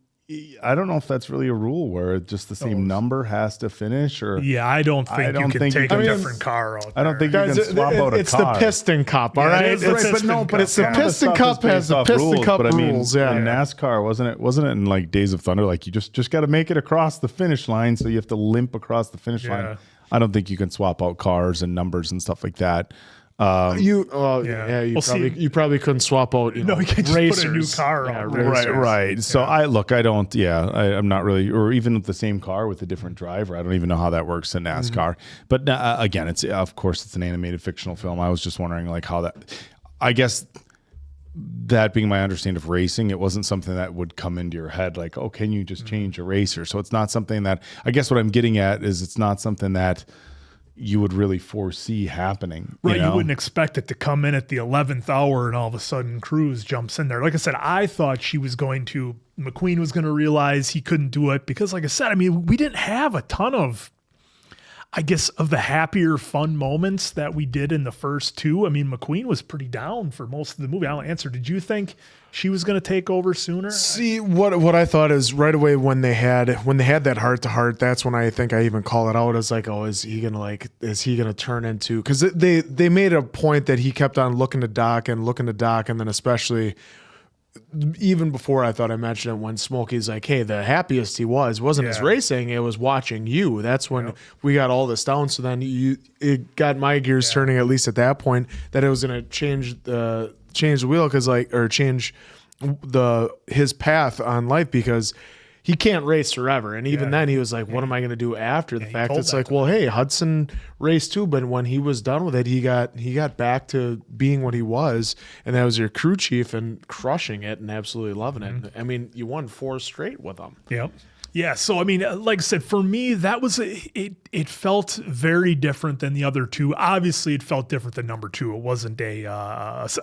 I don't know if that's really a rule where just the same number has to finish, or I don't think you can take a different car out there. I don't think you can swap out a car. It's the Piston Cup, all right? It's the Piston Cup has the Piston Cup rules. In NASCAR, wasn't it in like Days of Thunder? Like you just got to make it across the finish line, so you have to limp across the finish line. I don't think you can swap out cars and numbers and stuff like that. You probably couldn't swap out. You can just racers. put a new car on. Right. So I'm not really, or even with the same car with a different driver. I don't even know how that works in NASCAR. But again, it's of course it's an animated fictional film. I was just wondering like how that. I guess that being my understanding of racing, it wasn't something that would come into your head like, oh, can you just change a racer? So it's not something that, I guess what I'm getting at is it's not something that you would really foresee happening. Right, know? you wouldn't expect it to come in at the 11th hour and all of a sudden Cruz jumps in there. Like I said, I thought McQueen was going to realize he couldn't do it because, like I said, I mean, we didn't have a ton of, I guess, of the happier, fun moments that we did in the first two. I mean, McQueen was pretty down for most of the movie. I'll answer. Did you think she was going to take over sooner? See, what I thought is right away when they had that heart to heart, that's when I think I even call it out. I was like, oh, is he gonna turn into? Because they made a point that he kept on looking to Doc, and then especially even before I thought I mentioned it when Smokey's like, hey, the happiest he wasn't his racing, it was watching you. That's when we got all this down. So then it got my gears turning, at least at that point, that it was going to change the wheel change his path on life, because he can't race forever. And even then he was like, what am I going to do after the fact? It's like, well, hey, Hudson raced too, but when he was done with it, he got back to being what he was, and that was your crew chief and crushing it and absolutely loving it. I mean, you won 4 straight with him. Yep. Yeah, so I mean, like I said, for me, that was it felt very different than the other two. Obviously, it felt different than number 2. It wasn't a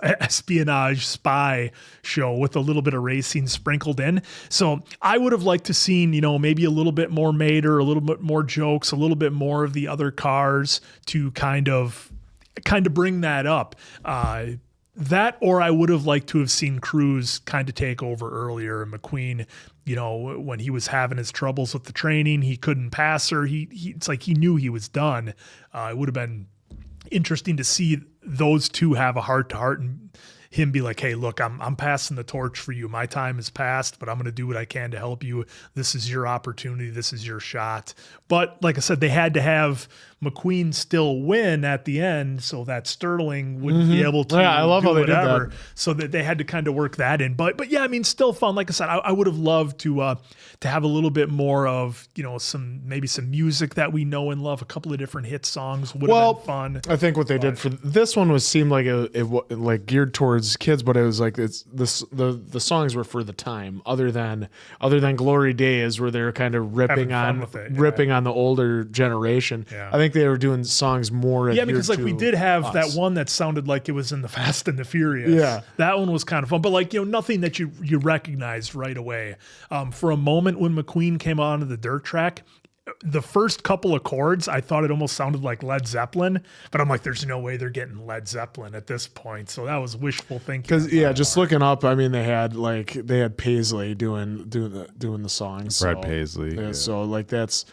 espionage spy show with a little bit of racing sprinkled in. So I would have liked to seen, maybe a little bit more Mater, a little bit more jokes, a little bit more of the other cars to kind of bring that up. That, or I would have liked to have seen Cruz kind of take over earlier, and McQueen, when he was having his troubles with the training, he couldn't pass her. It's like he knew he was done. It would have been interesting to see those two have a heart to heart and him be like, hey, look, I'm passing the torch for you. My time is passed, but I'm going to do what I can to help you. This is your opportunity. This is your shot. But like I said, they had to have McQueen still win at the end so that Sterling wouldn't be able to I love do how they whatever. did that. So that they had to kind of work that in. But yeah, I mean, still fun. Like I said, I would have loved to have a little bit more of, some music that we know and love. A couple of different hit songs would have been fun. I think what they did for this one seemed like it geared towards kids, but it was like the songs were for the time, other than Glory Days, where they're kind of ripping on the older generation. Yeah. I think they were doing songs more. Because like we did have that one that sounded like it was in the Fast and the Furious. Yeah, that one was kind of fun, but like nothing that you recognized right away. For a moment when McQueen came onto the dirt track, the first couple of chords, I thought it almost sounded like Led Zeppelin, but I'm like, there's no way they're getting Led Zeppelin at this point. So that was wishful thinking. Because just looking up, I mean, they had Paisley doing the songs. Brad Paisley. Yeah, so like that's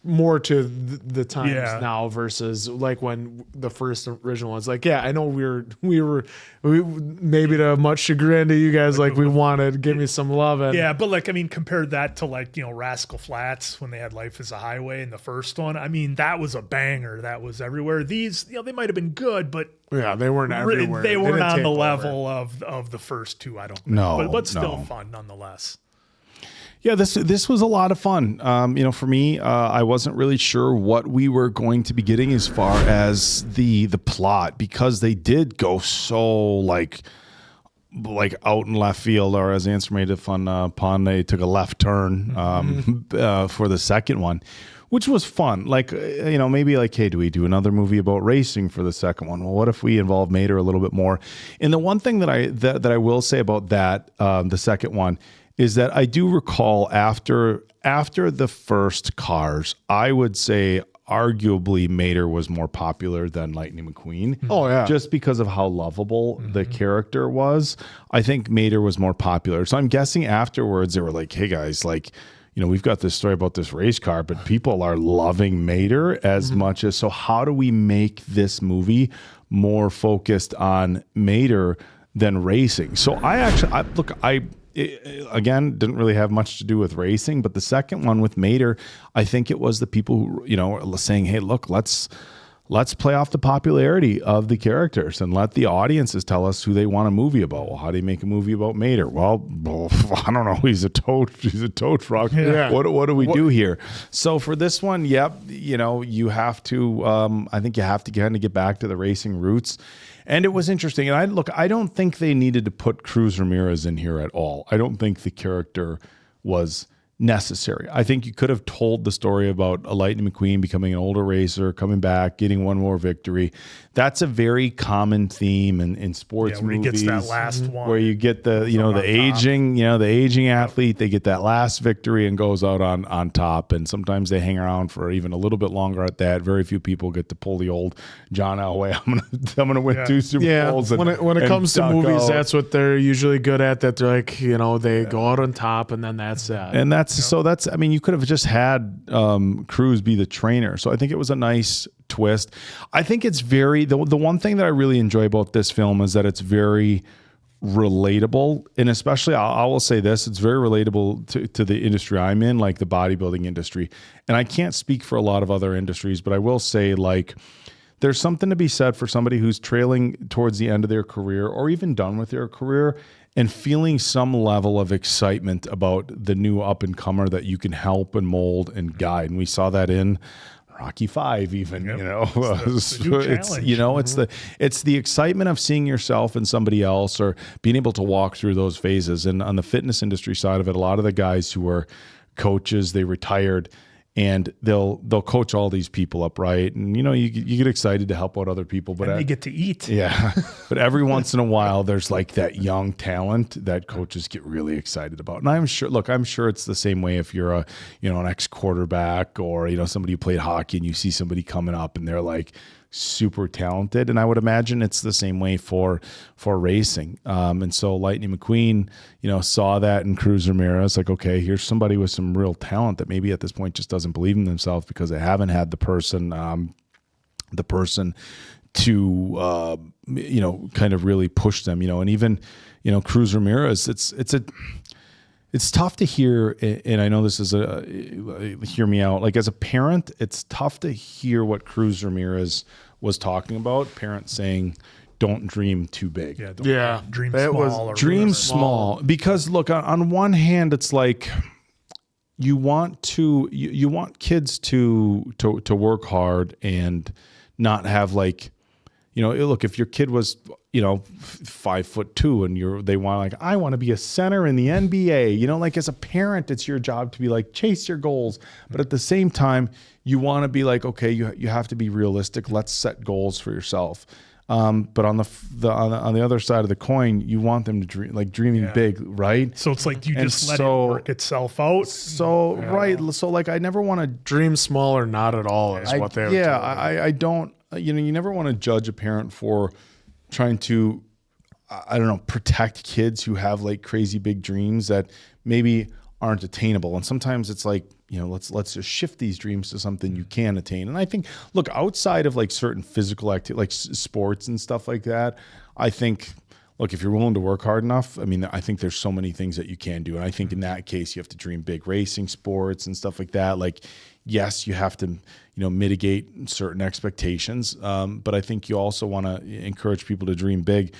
more to the times now versus like when the first original was like, I know we were maybe to much chagrin to you guys, like we wanted give me some love. And but like, I mean, compared that to like, Rascal Flatts when they had Life is a Highway in the first one, I mean, that was a banger. That was everywhere. These, they might've been good, but they weren't everywhere. They weren't on the level of the first two, I don't think. No, but still fun nonetheless. Yeah, this was a lot of fun. For me, I wasn't really sure what we were going to be getting as far as the plot, because they did go so like out in left field, or as Answer made a fun pun, they took a left turn for the second one, which was fun. Like, maybe like, hey, do we do another movie about racing for the second one? Well, what if we involve Mater a little bit more? And the one thing that I will say about that, the second one, is that I do recall after the first Cars, I would say arguably Mater was more popular than Lightning McQueen. Oh yeah, just because of how lovable the character was. I think Mater was more popular. So I'm guessing afterwards they were like, hey guys, like, we've got this story about this race car, but people are loving Mater as much as, so how do we make this movie more focused on Mater than racing? So I again, didn't really have much to do with racing, but the second one with Mater, I think it was the people who, saying, hey, look, let's play off the popularity of the characters and let the audiences tell us who they want a movie about. Well, how do you make a movie about Mater? Well, I don't know. He's a tow truck. Yeah. What do we do here? So for this one, you have to, I think you have to kind of get back to the racing roots. And it was interesting. And I don't think they needed to put Cruz Ramirez in here at all. I don't think the character was necessary. I think you could have told the story about a Lightning McQueen becoming an older racer, coming back, getting one more victory. That's a very common theme in sports where movies. he gets that last one. Where you get the aging athlete, they get that last victory and goes out on top. And sometimes they hang around for even a little bit longer at that. Very few people get to pull the old John Elway. I'm gonna win 2 Super Bowls. When it comes to duck movies, out. that's what they're usually good at. That they're like, they go out on top, and then that's it. And I mean, you could have just had Cruz be the trainer. So I think it was a nice twist. I think it's the one thing that I really enjoy about this film is that it's very relatable. And especially, I will say this, it's very relatable to the industry I'm in, like the bodybuilding industry. And I can't speak for a lot of other industries, but I will say, like, there's something to be said for somebody who's trailing towards the end of their career or even done with their career and feeling some level of excitement about the new up-and-comer that you can help and mold and guide. And we saw that in Rocky V even, it's the excitement of seeing yourself and somebody else or being able to walk through those phases. And on the fitness industry side of it, a lot of the guys who are coaches, they retired, and they'll coach all these people up, right? And you get excited to help out other people, but they get to eat. Yeah, but every once in a while, there's like that young talent that coaches get really excited about. And I'm sure it's the same way if you're an ex-quarterback or somebody who played hockey and you see somebody coming up and they're like super talented. And I would imagine it's the same way for racing. And so Lightning McQueen, saw that in Cruz Ramirez, like, okay, here's somebody with some real talent that maybe at this point just doesn't believe in themselves because they haven't had the person to, kind of really push them, and even, Cruz Ramirez, it's tough to hear, and I know this is hear me out. Like as a parent, it's tough to hear what Cruz Ramirez was talking about. Parents saying, "Don't dream too big." Dream small. Dream small. Because look, on one hand, it's like you want kids to work hard and not have like, look, if your kid was 5'2" and they want I want to be a center in the NBA, like as a parent, it's your job to be like, chase your goals. But at the same time, you want to be like, okay, you have to be realistic. Let's set goals for yourself. But on the other side of the coin, you want them to dream, like dreaming big, right? So it's like you just let it work itself out. So right. So like I never want to dream small or not at all is what they would I don't. You never want to judge a parent for trying to, protect kids who have like crazy big dreams that maybe aren't attainable. And sometimes it's like, let's just shift these dreams to something you can attain. And I think, look, outside of like certain physical activity, like sports and stuff like that, I think, look, if you're willing to work hard enough, I think there's so many things that you can do. And I think in that case, you have to dream big. Racing, sports and stuff like that. Like, yes, you have to, mitigate certain expectations. But I think you also want to encourage people to dream big.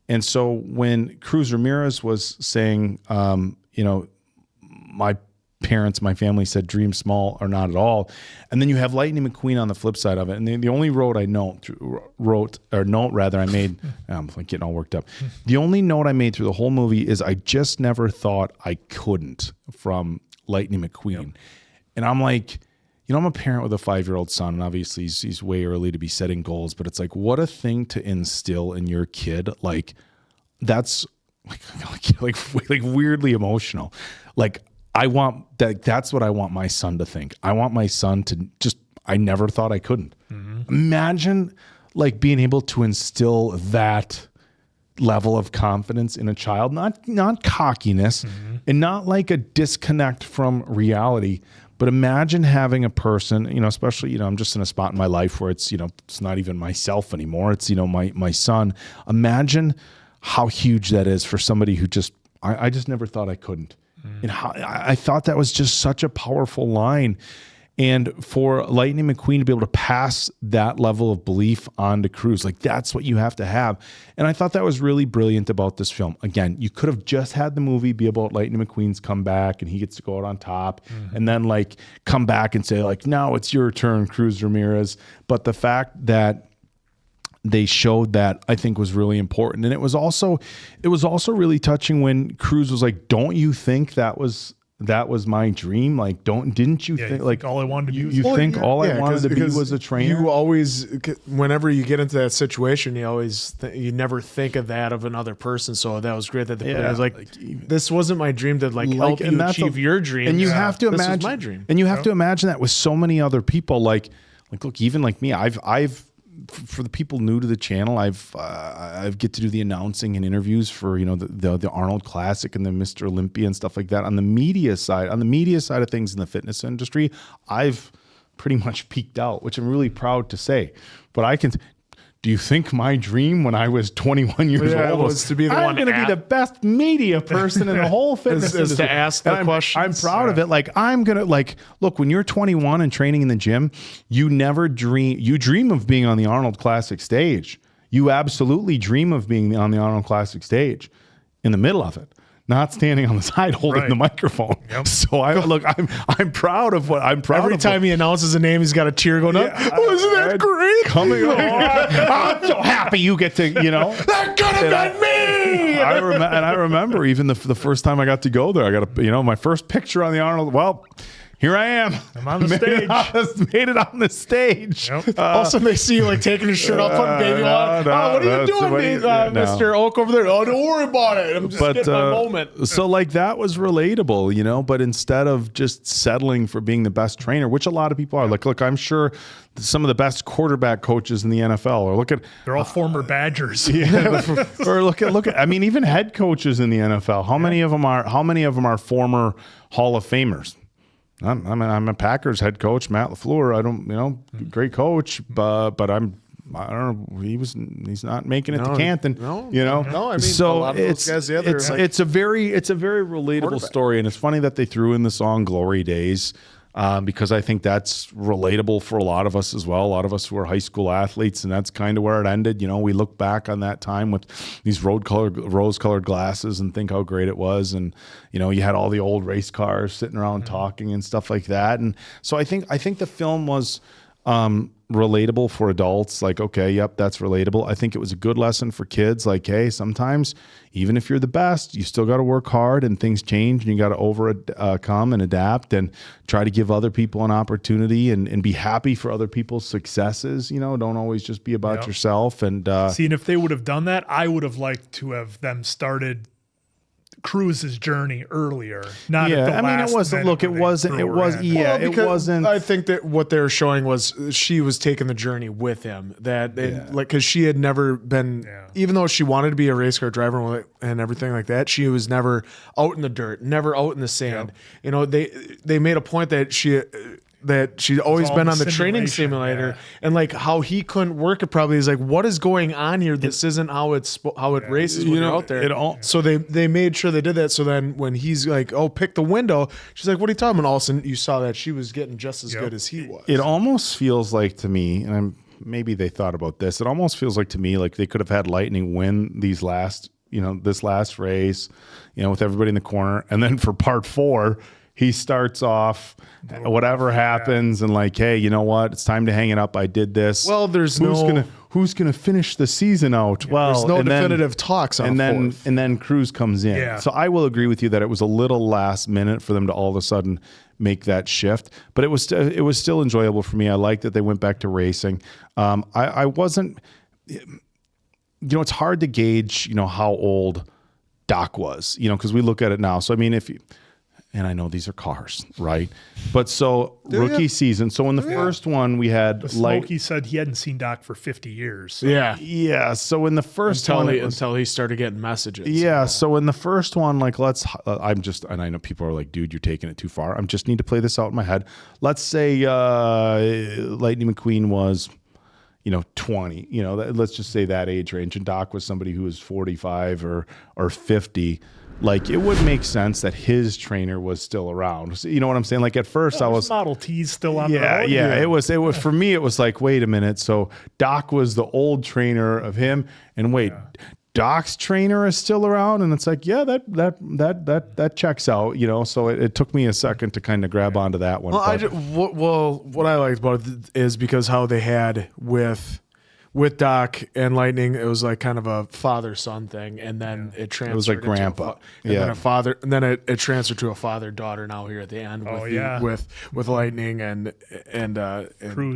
And so when Cruz Ramirez was saying, my family said dream small or not at all. And then you have Lightning McQueen on the flip side of it. And the only note I made, I'm like getting all worked up. The only note I made through the whole movie is I just never thought I couldn't from Lightning McQueen. Yep. And I'm like, I'm a parent with a 5-year-old son, and obviously he's way early to be setting goals, but it's like, what a thing to instill in your kid. Like that's like weirdly emotional. Like I want that. That's what I want my son to think. I want my son to I never thought I couldn't. Mm-hmm. Imagine like being able to instill that level of confidence in a child, not cockiness and not like a disconnect from reality, but imagine having a person, especially, I'm just in a spot in my life where it's, it's not even myself anymore. It's, my son. Imagine how huge that is for somebody who I just never thought I couldn't. And how, I thought that was just such a powerful line. And for Lightning McQueen to be able to pass that level of belief on to Cruz, like that's what you have to have. And I thought that was really brilliant about this film. Again, you could have just had the movie be about Lightning McQueen's comeback and he gets to go out on top and then like come back and say like, now it's your turn, Cruz Ramirez. But the fact that they showed that, I think, was really important. And it was also really touching when Cruz was like, don't you think that was that was my dream? Like, didn't you think like all I wanted to be? You think all I wanted to be was a trainer? You always, whenever you get into that situation, you always you never think of that of another person. So that was great that the player was like, this wasn't my dream to help you achieve your dream. And you have to imagine this was my dream. And you have to imagine that with so many other people. Like look, even like me, I've for the people new to the channel, I've get to do the announcing and interviews for the Arnold Classic and the Mr. Olympia and stuff like that. On the media side of things in the fitness industry, I've pretty much peaked out, which I'm really proud to say. But do you think my dream when I was 21 years old was to be the I'm going to be the best media person in the whole fitness industry? Is to ask the questions. I'm proud of it. Like, I'm going to look, when you're 21 and training in the gym, you dream of being on the Arnold Classic stage. You absolutely dream of being on the Arnold Classic stage in the middle of it. Not standing on the side holding the microphone. Yep. So I'm proud of what I'm proud of. Every time he announces a name, he's got a tear going up. Wasn't that great? Coming on. I'm so happy you get to, that could have been me. I remember even the first time I got to go there, I got my first picture on the Arnold. Well, here I am. I'm on the stage. Made it on the stage. Yep. Also, they see you taking his shirt off, putting baby on. What are you doing, Mr. Oak over there? Oh, don't worry about it. I'm just getting my moment. So that was relatable, but instead of just settling for being the best trainer, which a lot of people are, look, I'm sure some of the best quarterback coaches in the NFL, or they're all former Badgers. Or look at, I mean, even head coaches in the NFL. How many of them are former Hall of Famers? I'm a Packers head coach, Matt LaFleur. Great coach, but I don't know. He's not making it to Canton. No, I mean, so a lot of those guys, it's a very relatable story, and it's funny that they threw in the song "Glory Days." Because I think that's relatable for a lot of us as well. A lot of us who are high school athletes, and that's kind of where it ended. We look back on that time with these rose-colored glasses and think how great it was. And you had all the old race cars sitting around talking and stuff like that. And so I think the film was relatable for adults. Like, okay, yep, that's relatable. I think it was a good lesson for kids. Like, hey, sometimes even if you're the best, you still got to work hard and things change, and you got to overcome and adapt and try to give other people an opportunity and be happy for other people's successes. Don't always just be about yourself. And see, and if they would have done that, I would have liked to have them started Cruz's journey earlier. Not at the last it wasn't. Look, it wasn't. It was. Yeah, it wasn't. I think that what they were showing was she was taking the journey with him. Because she had never been, even though she wanted to be a race car driver and everything like that, she was never out in the dirt, never out in the sand. Yep. They made a point that she'd always been on the training simulator, and how he couldn't work it probably is what is going on here? This isn't how it races when you're out there. So they made sure they did that. So then when he's like, oh, pick the window, she's like, what are you talking about? All of a sudden you saw that she was getting just as good as he was. It almost feels like to me, and maybe they thought about this, it almost feels like to me like they could have had Lightning win this last race, with everybody in the corner, and then for part 4, he starts off, whatever happens, and hey, you know what? It's time to hang it up. I did this. Well, who's gonna finish the season out? Well, there's no definitive talks on and then Cruz comes in. Yeah. So I will agree with you that it was a little last minute for them to all of a sudden make that shift, but it was still enjoyable for me. I liked that they went back to racing. I wasn't. It's hard to gauge, how old Doc was, because we look at it now. So I mean, and I know these are cars, right? But so rookie season. So in the first one, we had Smokey said he hadn't seen Doc for 50 years. So. Yeah. So in the first one, until he started getting messages. Yeah. So in the first one, and I know people are like, dude, you're taking it too far. I just need to play this out in my head. Let's say Lightning McQueen was, 20. Let's just say that age range, and Doc was somebody who was 45 or 50. It would make sense that his trainer was still around. So, you know what I'm saying? At first I was Model T's still on the road. Yeah. It was for me. It was wait a minute. So Doc was the old trainer of him, and wait, Doc's trainer is still around, and it's that checks out. So it took me a second to kind of grab onto that one. Well, what I liked about it is because how they had with with Doc and Lightning, it was like kind of a father-son thing, and then it transferred. It was like into grandpa. then a father, and then it transferred to a father-daughter now here at the end with Lightning and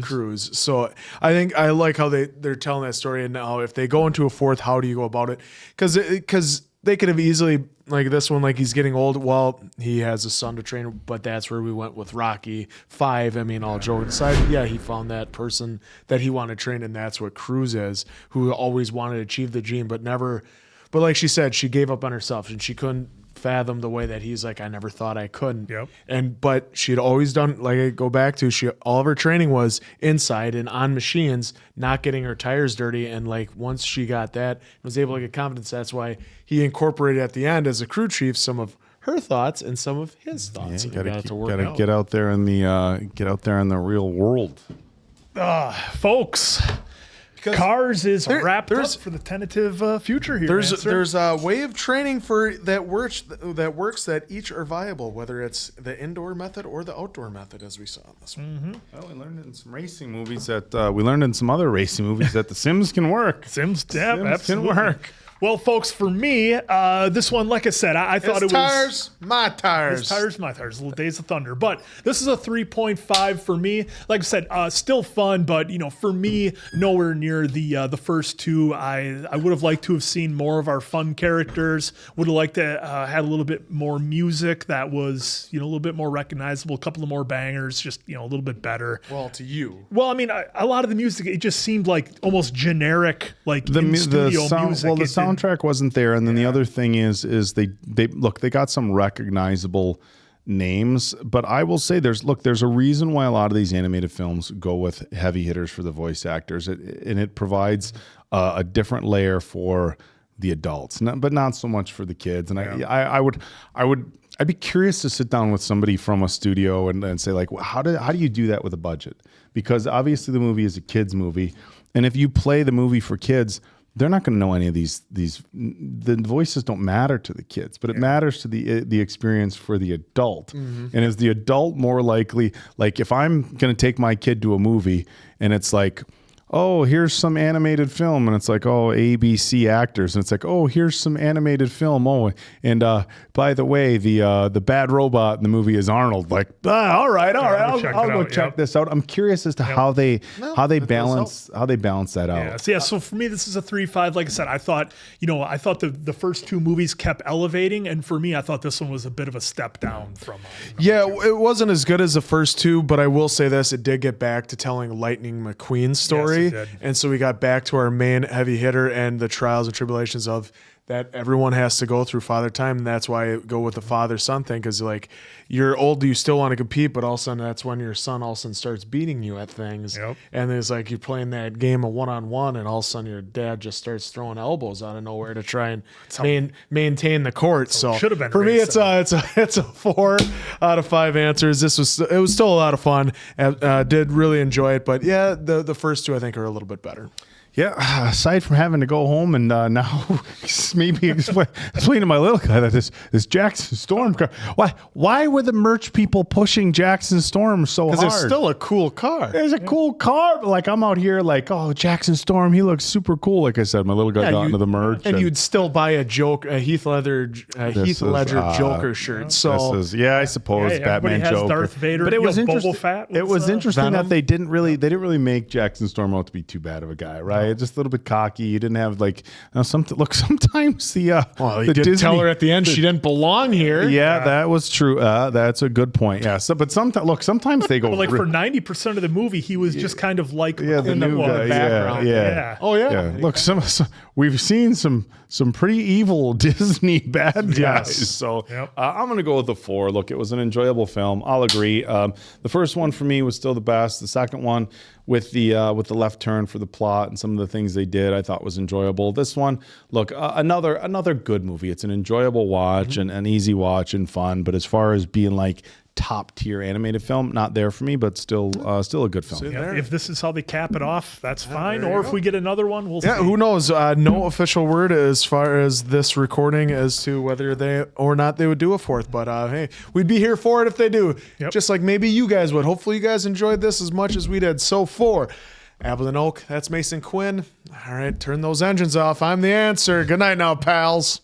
Cruz. So I think I like how they're telling that story, and now if they go into a fourth, how do you go about it? Because they could have easily, like this one, like he's getting old. Well, he has a son to train, but that's where we went with Rocky 5. I mean, all joking aside, yeah, he found that person that he wanted to train, and that's what Cruz is, who always wanted to achieve the dream, but never. But like she said, she gave up on herself, and she couldn't fathom the way that he's like, I never thought I couldn't. But she'd always done, like I go back to, all of her training was inside and on machines, not getting her tires dirty. And like once she got that, was able to get confidence. That's why he incorporated at the end as a crew chief some of her thoughts and some of his thoughts. Yeah, gotta get out there in the real world, folks. Cars is wrapped up for the tentative future here. There's a way of training for that works that each are viable, whether it's the indoor method or the outdoor method, as we saw in this one. Well, we learned in some racing movies that the Sims can work. Sims can work. Well, folks, for me, this one, like I said, I thought it was my tires. His tires, my tires. Little Days of Thunder. But this is a 3.5 for me. Like I said, still fun, but for me, nowhere near the first two. I would have liked to have seen more of our fun characters. Would have liked to had a little bit more music that was a little bit more recognizable. A couple of more bangers, just a little bit better. Well, to you. Well, I mean, a lot of the music, it just seemed like almost generic, like in-studio music. Well, the soundtrack wasn't there, and then the other thing is they got some recognizable names, but I will say there's a reason why a lot of these animated films go with heavy hitters for the voice actors, and it provides a different layer for the adults, but not so much for the kids. And I'd be curious to sit down with somebody from a studio and say, like, how do you do that with a budget? Because obviously the movie is a kids movie, and if you play the movie for kids, they're not going to know any of these. The voices don't matter to the kids, but it matters to the experience for the adult. And is the adult more likely? Like if I'm going to take my kid to a movie and it's like, oh, here's some animated film, and it's like, oh, ABC actors, and it's like, oh, here's some animated film. Oh, and by the way, the bad robot in the movie is Arnold. Like, all right, I'll go check this out. I'm curious as to how they balance that out. Yeah. So for me, this is a 3.5. Like I said, I thought the first two movies kept elevating, and for me, I thought this one was a bit of a step down from. It wasn't as good as the first two, but I will say this: it did get back to telling Lightning McQueen's story. And so we got back to our main heavy hitter and the trials and tribulations of that everyone has to go through father time. And that's why I go with the father-son thing, because like you're old, you still want to compete, but all of a sudden that's when your son all of a sudden starts beating you at things. And it's like you're playing that game of one-on-one, and all of a sudden your dad just starts throwing elbows out of nowhere to try and maintain the court. So should have been for me, it's a 4 out of 5 answers. It was still a lot of fun. Did really enjoy it, but yeah, the first two I think are a little bit better. Yeah, aside from having to go home and now maybe explain to my little guy that this Jackson Storm car. Why were the merch people pushing Jackson Storm so hard? Because it's still a cool car. It's a cool car, but like I'm out here like, oh, Jackson Storm, he looks super cool. Like I said, my little guy got into the merch, and you'd still buy a Heath Ledger Joker shirt. So I suppose Batman has Joker. Darth Vader, but it was interesting. It was interesting Venom. that they didn't really make Jackson Storm out to be too bad of a guy, right? Just a little bit cocky. You didn't have like sometimes the you did Disney, tell her at the end she didn't belong here. Yeah, that was true. That's a good point. Yeah. So, but sometimes they go for 90% of the movie, he was just kind of like the new guy. Background. Yeah. Oh yeah. Yeah. Look, we've seen some pretty evil Disney bad guys. Yes. So I'm going to go with the 4. Look, it was an enjoyable film. I'll agree. The first one for me was still the best. The second one, with the left turn for the plot and some of the things they did, I thought was enjoyable. This one, look, another good movie. It's an enjoyable watch and an easy watch and fun. But as far as being like top tier animated film, not there for me, but still a good film. If this is how they cap it off, that's fine. Or if we get another one, we'll see. Who knows? No official word as far as this recording as to whether they or not they would do a fourth. But hey, we'd be here for it if they do. Just like maybe you guys would. Hopefully you guys enjoyed this as much as we did. So for Appleton Oak, that's Mason Quinn. All right, turn those engines off. I'm the answer. Good night now, pals.